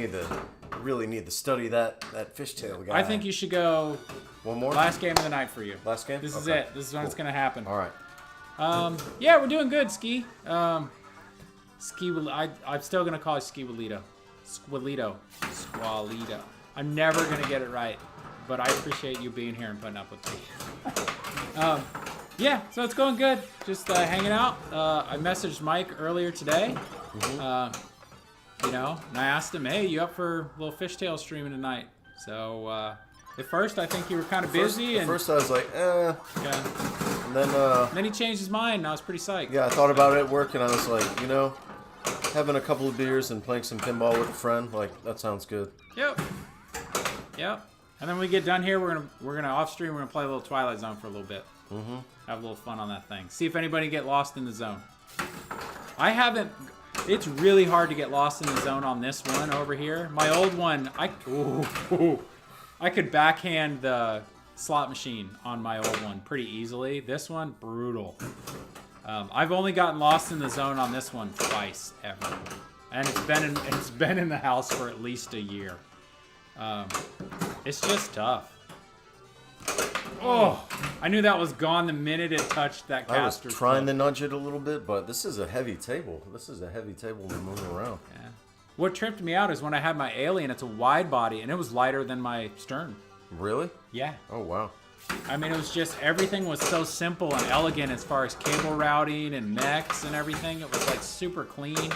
really need to study that Fishtail guy. I think you should go... One more? Last game of the night for you. Last game? This is it. This is when it's going to happen. All right. Yeah, we're doing good, Ski. I'm still going to call it Ski Walito. Squalito. I'm never going to get it right, but I appreciate you being here and putting up with me. Yeah, so it's going good. Just hanging out. I messaged Mike earlier today. You know, and I asked him, hey, you up for a little Fishtail streaming tonight? So, at first, I think you were kind of busy. At first, I was like, eh. Yeah. And then he changed his mind, and I was pretty psyched. Yeah, I thought about it at work, and I was like, you know, having a couple of beers and playing some pinball with a friend, like, that sounds good. Yep. And then when we get done here, we're gonna off stream. We're gonna play a little Twilight Zone for a little bit. Have a little fun on that thing. See if anybody get lost in the zone. I haven't. It's really hard to get lost in the zone on this one over here. My old one, I could backhand the slot machine on my old one pretty easily. This one, brutal. I've only gotten lost in the zone on this one twice ever, and it's been in the house for at least a year. It's just tough. Oh, I knew that was gone the minute it touched that caster. I was trying to nudge it a little bit, but this is a heavy table. This is a heavy table to move around. Yeah. What tripped me out is when I had my Alien, it's a wide body, and it was lighter than my stern. Really? Yeah. Oh, wow. I mean, it was just, everything was so simple and elegant as far as cable routing and mechs and everything. It was like super clean,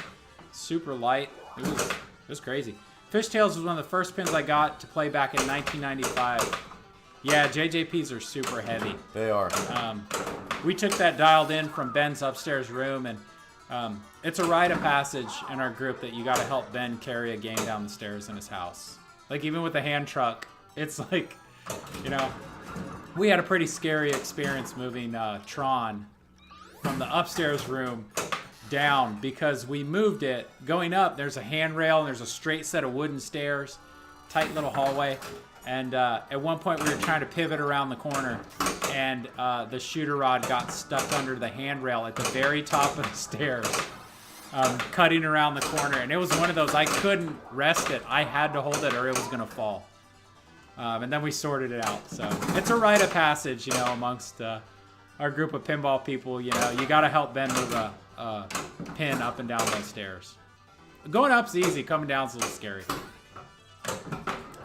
super light. It was crazy. Fishtails was one of the first pins I got to play back in 1995. Yeah, JJPs are super heavy. They are. We took that Dialed In from Ben's upstairs room, and it's a rite of passage in our group that you got to help Ben carry a game down the stairs in his house. Like, even with the hand truck, it's like, you know, we had a pretty scary experience moving Tron from the upstairs room down because we moved it. Going up, there's a handrail and there's a straight set of wooden stairs, tight little hallway. And at one point we were trying to pivot around the corner, and the shooter rod got stuck under the handrail at the very top of the stairs. cutting around the corner, and it was one of those I couldn't rest it. I had to hold it or it was gonna fall. And then we sorted it out. So it's a rite of passage, you know, amongst our group of pinball people. You know, you got to help Ben move a pin up and down those stairs. Going up's easy. Coming down's a little scary.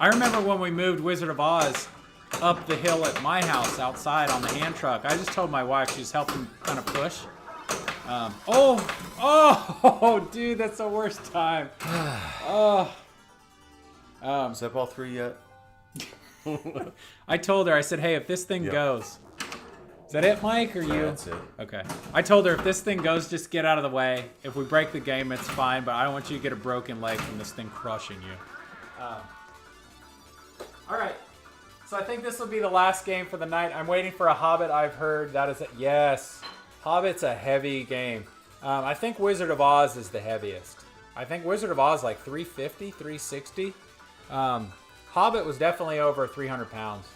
I remember when we moved Wizard of Oz up the hill at my house outside on the hand truck. I just told my wife, she's helping kind of push. Oh, dude, that's the worst time. Is that ball 3 yet? I told her, I said, hey, if this thing goes, is that it, Mike, or you? That's it. Okay. I told her, if this thing goes, just get out of the way. If we break the game, it's fine, but I don't want you to get a broken leg from this thing crushing you. All right. So I think this will be the last game for the night. I'm waiting for a Hobbit. I've heard that is it. Yes. Hobbit's a heavy game. I think Wizard of Oz is the heaviest. I think Wizard of Oz like 350, 360. Hobbit was definitely over 300 pounds.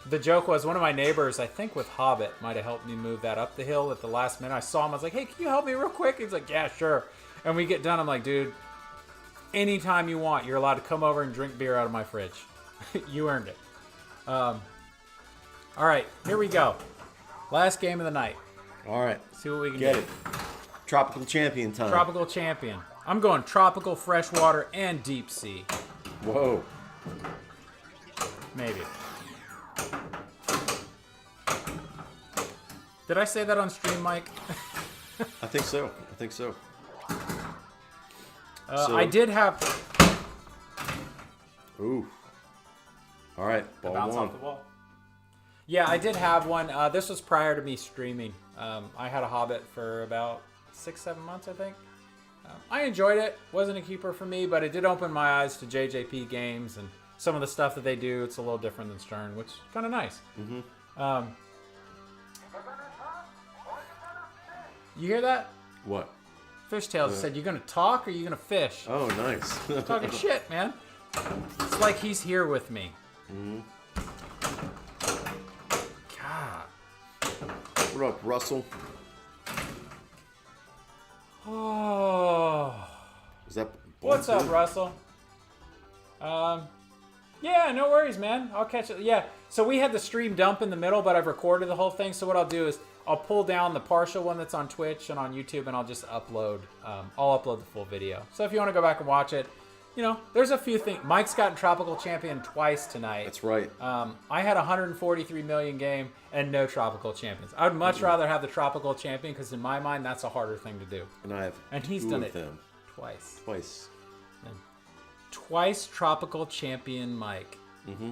The joke was one of my neighbors, I think with Hobbit, might have helped me move that up the hill at the last minute. I saw him. I was like, hey, can you help me real quick? He's like, yeah, sure. And we get done. I'm like, dude, anytime you want, you're allowed to come over and drink beer out of my fridge. You earned it. All right, here we go. Last game of the night. All right. See what we can Get do. it. Tropical champion time. Tropical champion. I'm going tropical, freshwater, and deep sea. Whoa. Maybe. Did I say that on stream, Mike? I think so. I think so. I did have... Ooh. All right. Ball bounce one. off the wall. Yeah, I did have one. This was prior to me streaming. I had a Hobbit for about 6-7 months, I think. I enjoyed it. Wasn't a keeper for me, but it did open my eyes to JJP games and some of the stuff that they do. It's a little different than Stern, which is kind of nice. Mm-hmm. You hear that? What? Fishtails said, you gonna talk or you gonna fish? Oh, nice. Talking shit, man. It's like he's here with me. Mm-hmm. God. What up, Russell? Oh. Is that What's up, Russell? Yeah, no worries, man. I'll catch it. Yeah, so we had the stream dump in the middle, but I've recorded the whole thing. So what I'll do is I'll pull down the partial one that's on Twitch and on YouTube, and I'll just upload. I'll upload the full video. So if you want to go back and watch it, you know, there's a few things. Mike's gotten Tropical Champion twice tonight. That's right. I had a 143 million game and no Tropical Champions. I would much rather have the Tropical Champion because in my mind, that's a harder thing to do. And I have and he's two done of it them. twice. Twice. And twice Tropical Champion Mike. Mm-hmm.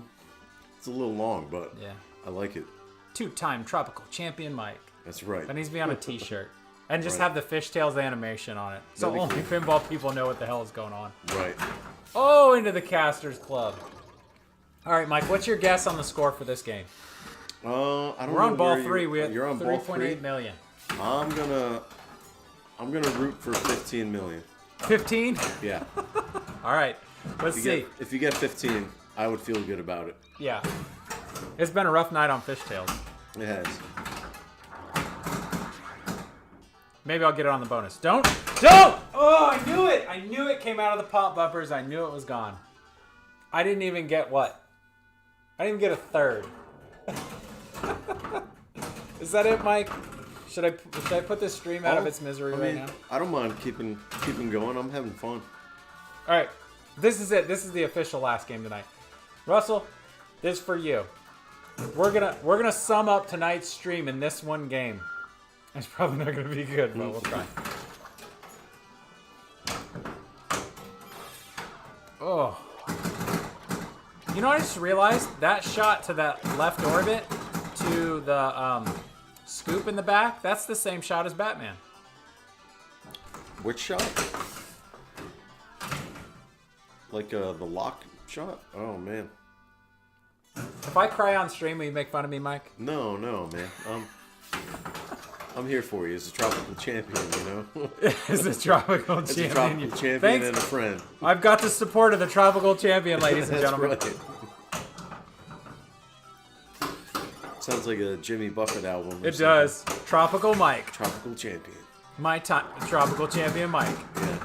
It's a little long, but yeah, I like it. 2-time Tropical Champion Mike. That's right. That needs to be on a t-shirt. And just Right. have the fishtails animation on it. So That'd only be cool. pinball people know what the hell is going on. Right. Oh, into the Casters Club. All right, Mike, what's your guess on the score for this game? I don't know. We're on ball where three. We have you're on ball 3. 3.8 million. I'm gonna root for 15 million. 15? Yeah. All right, let's see. If you get 15, I would feel good about it. Yeah. It's been a rough night on Fishtails. It has. Maybe I'll get it on the bonus. Don't! Oh, I knew it! I knew it came out of the pop bumpers. I knew it was gone. I didn't even get what? I didn't even get a third. Is that it, Mike? Should I put this stream out of its misery right now? I don't mind keeping going. I'm having fun. All right, this is it. This is the official last game tonight. Russell, this is for you. We're gonna sum up tonight's stream in this one game. It's probably not gonna be good, but we'll try. Oh. You know, I just realized that shot to that left orbit to the scoop in the back, that's the same shot as Batman. Which shot? Like the lock shot? Oh, man. If I cry on stream, will you make fun of me, Mike? No, man. I'm here for you as a tropical champion, you know? As a tropical champion. As a tropical champion Thanks. and a friend. I've got the support of the tropical champion, ladies and gentlemen. Right. Sounds like a Jimmy Buffett album. It does. Tropical Mike. Tropical champion. My time, tropical champion Mike. Yeah.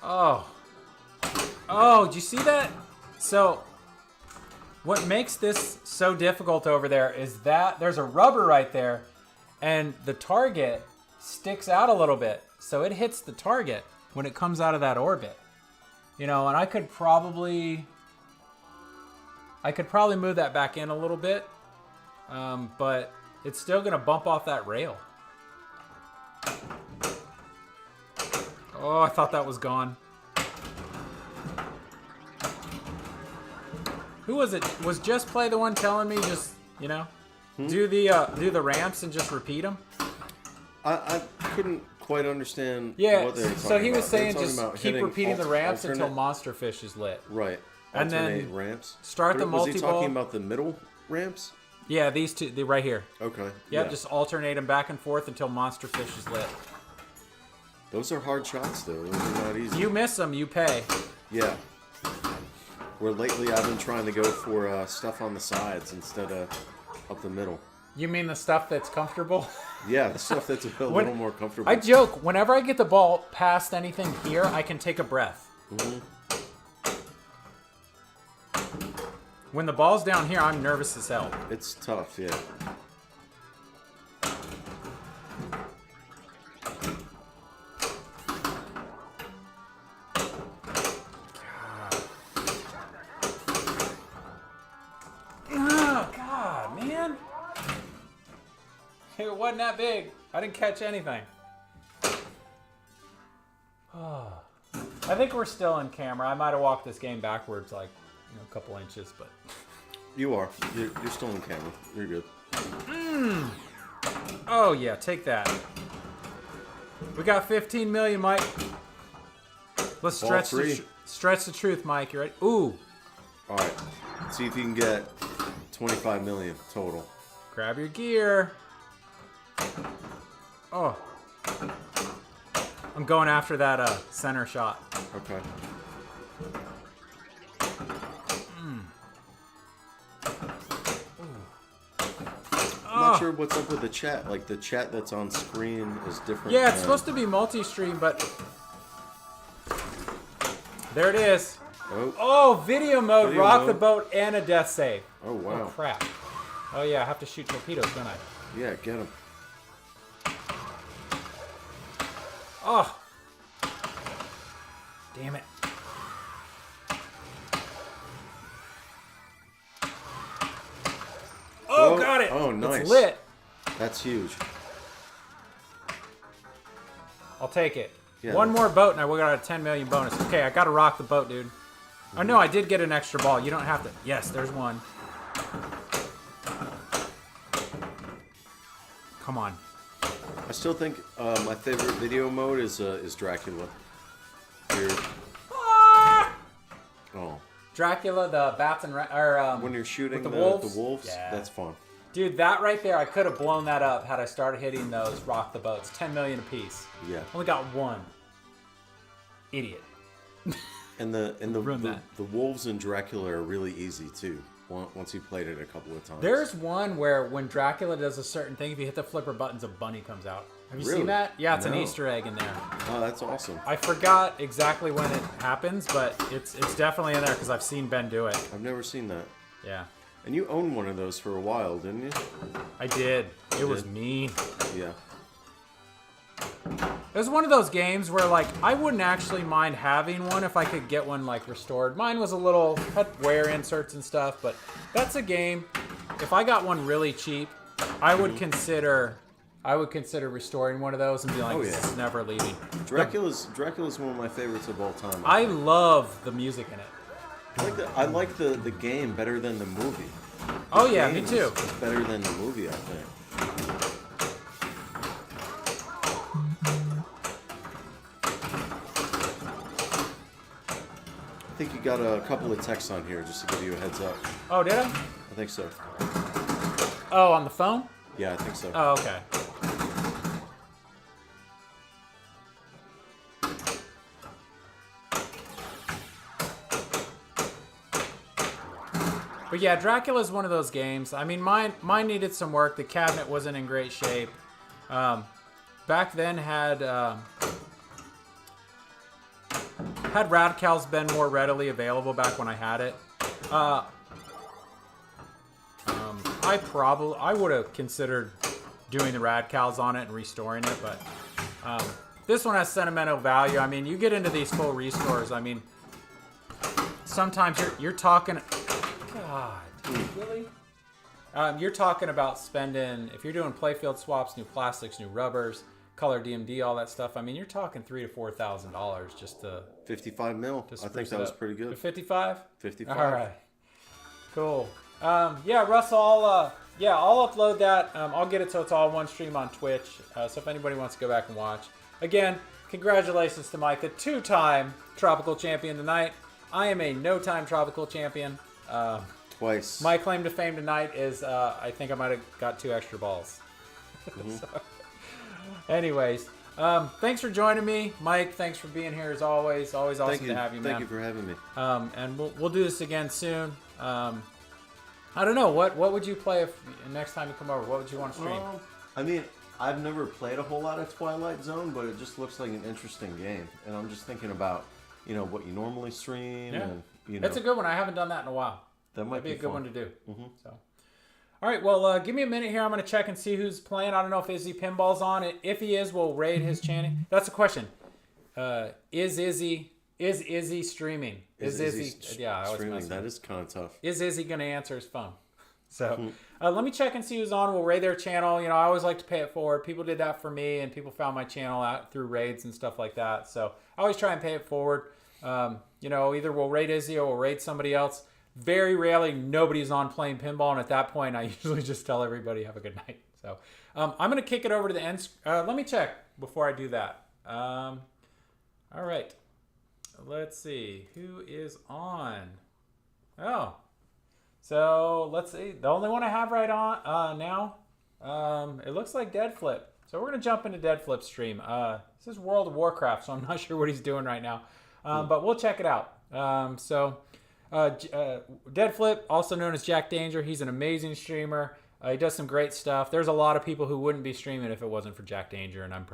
Oh. Oh, did you see that? So, what makes this so difficult over there is that there's a rubber right there, and the target sticks out a little bit. So it hits the target when it comes out of that orbit. You know, and I could probably move that back in a little bit, but it's still going to bump off that rail. Oh, I thought that was gone. Who was it? Was Just Play the one telling me just, you know, do the ramps and just repeat them? I couldn't quite understand Yeah, what they were talking so he was about. saying They were just talking about keep hitting repeating the ramps until alternate- Monster Fish is lit. Right. And then Alternate ramps. start the Was he multi-ball. talking about the middle ramps? Yeah, these two, right here. Okay. Yep, yeah. just alternate them back and forth until Monster Fish is lit. Those are hard shots, though. Those are not easy. You miss them, you pay. Yeah. Where lately I've been trying to go for stuff on the sides instead of up the middle. You mean the stuff that's comfortable? Yeah, the stuff that's a little more comfortable. I joke, whenever I get the ball past anything here, I can take a breath. Mm-hmm. When the ball's down here, I'm nervous as hell. It's tough, yeah. Oh, God, man. It wasn't that big. I didn't catch anything. Oh. I think we're still in camera. I might have walked this game backwards like, you know, a couple inches, but... You are. You're still on camera. You're good. Oh, yeah, take that. We got 15 million, Mike. Let's stretch the truth, Mike. You ready? Ooh. All right. See if you can get 25 million total. Grab your gear. Oh. I'm going after that center shot. Okay. I'm not sure what's up with the chat. Like, the chat that's on screen is different. Yeah, it's supposed to be multi-stream, but... There it is. Oh, video mode, Video rock mode. the boat, and a death save. Oh, wow. Oh, crap. Oh, yeah, I have to shoot torpedoes, don't I? Yeah, get him. Oh. Damn it. Oh, Whoa. got it. Oh, nice. It's lit. That's huge. I'll take it. Yeah. One more boat, and I got a 10 million bonus. Okay, I got to rock the boat, dude. Oh, no, I did get an extra ball. You don't have to. Yes, there's one. Come on. I still think my favorite video mode is Dracula. Here. Ah! Oh. Dracula, the bats and When you're shooting with the wolves, Yeah. that's fun. Dude, that right there, I could have blown that up had I started hitting those rock the boats. 10 million apiece. Yeah. Only got one. Idiot. And the Ruined that. the wolves in Dracula are really easy too. Once you played it a couple of times. There's one where when Dracula does a certain thing, if you hit the flipper buttons, a bunny comes out. Have you Really? seen that? Yeah, it's an No. Easter egg in there. Oh, that's awesome. I forgot exactly when it happens, but it's definitely in there because I've seen Ben do it. I've never seen that. Yeah, And you owned one of those for a while, didn't you? I did. It was did? mean. Yeah. It was one of those games where, like, I wouldn't actually mind having one if I could get one, like, restored. Mine was a little, had wear inserts and stuff, but that's a game. If I got one really cheap, I would consider restoring one of those and be like, Oh, this yeah. is never leaving. Dracula's one of my favorites of all time. I love the music in it. I like the game better than the movie. Oh, The yeah, me game too. is better than the movie, I think. I think you got a couple of texts on here just to give you a heads up. Oh, did I? I think so. Oh, on the phone? Yeah, I think so. Oh, okay. But yeah, Dracula's one of those games. I mean, mine needed some work. The cabinet wasn't in great shape. Back then had Radicals been more readily available back when I had it, I would have considered doing the Radicals on it and restoring it, but this one has sentimental value. I mean, you get into these full restores. I mean, sometimes you're talking. God, really? You're talking about spending, if you're doing playfield swaps, new plastics, new rubbers, color DMD, all that stuff. I mean, you're talking $3,000 to $4,000 just to 55 mil. I think that was pretty good. 55. 55. All right. Cool. Yeah, Russell. I'll upload that. I'll get it so it's all one stream on Twitch. So if anybody wants to go back and watch, again, congratulations to Mike, the 2-time tropical champion tonight. I am a no-time tropical champion. Twice. My claim to fame tonight is I think I might have got 2 extra balls. So, anyways, thanks for joining me, Mike. Thanks for being here as always. Always awesome to have you, man. Thank you for having me. And we'll do this again soon. I don't know what would you play if next time you come over? What would you want to stream? I mean, I've never played a whole lot of Twilight Zone, but it just looks like an interesting game, and I'm just thinking about what you normally stream, and it's a good one. I haven't done that in a while. That might be a good one to do. Mm-hmm. So, all right. Well, give me a minute here. I'm going to check and see who's playing. I don't know if Izzy Pinball's on it. If he is, we'll raid his channel. That's a question. Is Izzy streaming? Is Izzy streaming? That is kind of tough. Is Izzy going to answer his phone? So let me check and see who's on. We'll raid their channel. I always like to pay it forward. People did that for me, and people found my channel out through raids and stuff like that. So I always try and pay it forward. Either we'll raid Izzy or we'll raid somebody else. Very rarely, nobody's on playing pinball, and at that point, I usually just tell everybody have a good night. So I'm going to kick it over to the end. Let me check before I do that. All right. Let's see. Who is on? Oh. So let's see. The only one I have right on now, it looks like Dead Flip. So we're going to jump into Dead Flip's stream. This is World of Warcraft, so I'm not sure what he's doing right now. But we'll check it out. Dead Flip, also known as Jack Danger, he's an amazing streamer. He does some great stuff. There's a lot of people who wouldn't be streaming if it wasn't for Jack Danger, and I'm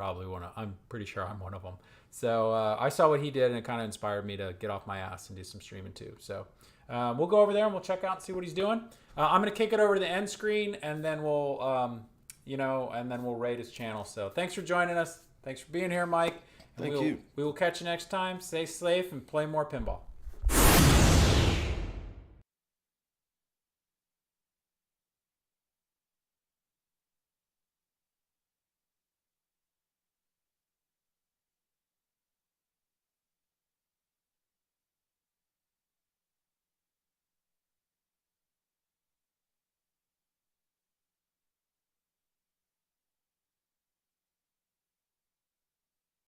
pretty sure I'm one of them. So I saw what he did, and it kind of inspired me to get off my ass and do some streaming too. So we'll go over there and we'll check out and see what he's doing. I'm going to kick it over to the end screen, and then we'll raid his channel. So thanks for joining us. Thanks for being here, Mike. Thank you. We will catch you next time. Stay safe and play more pinball.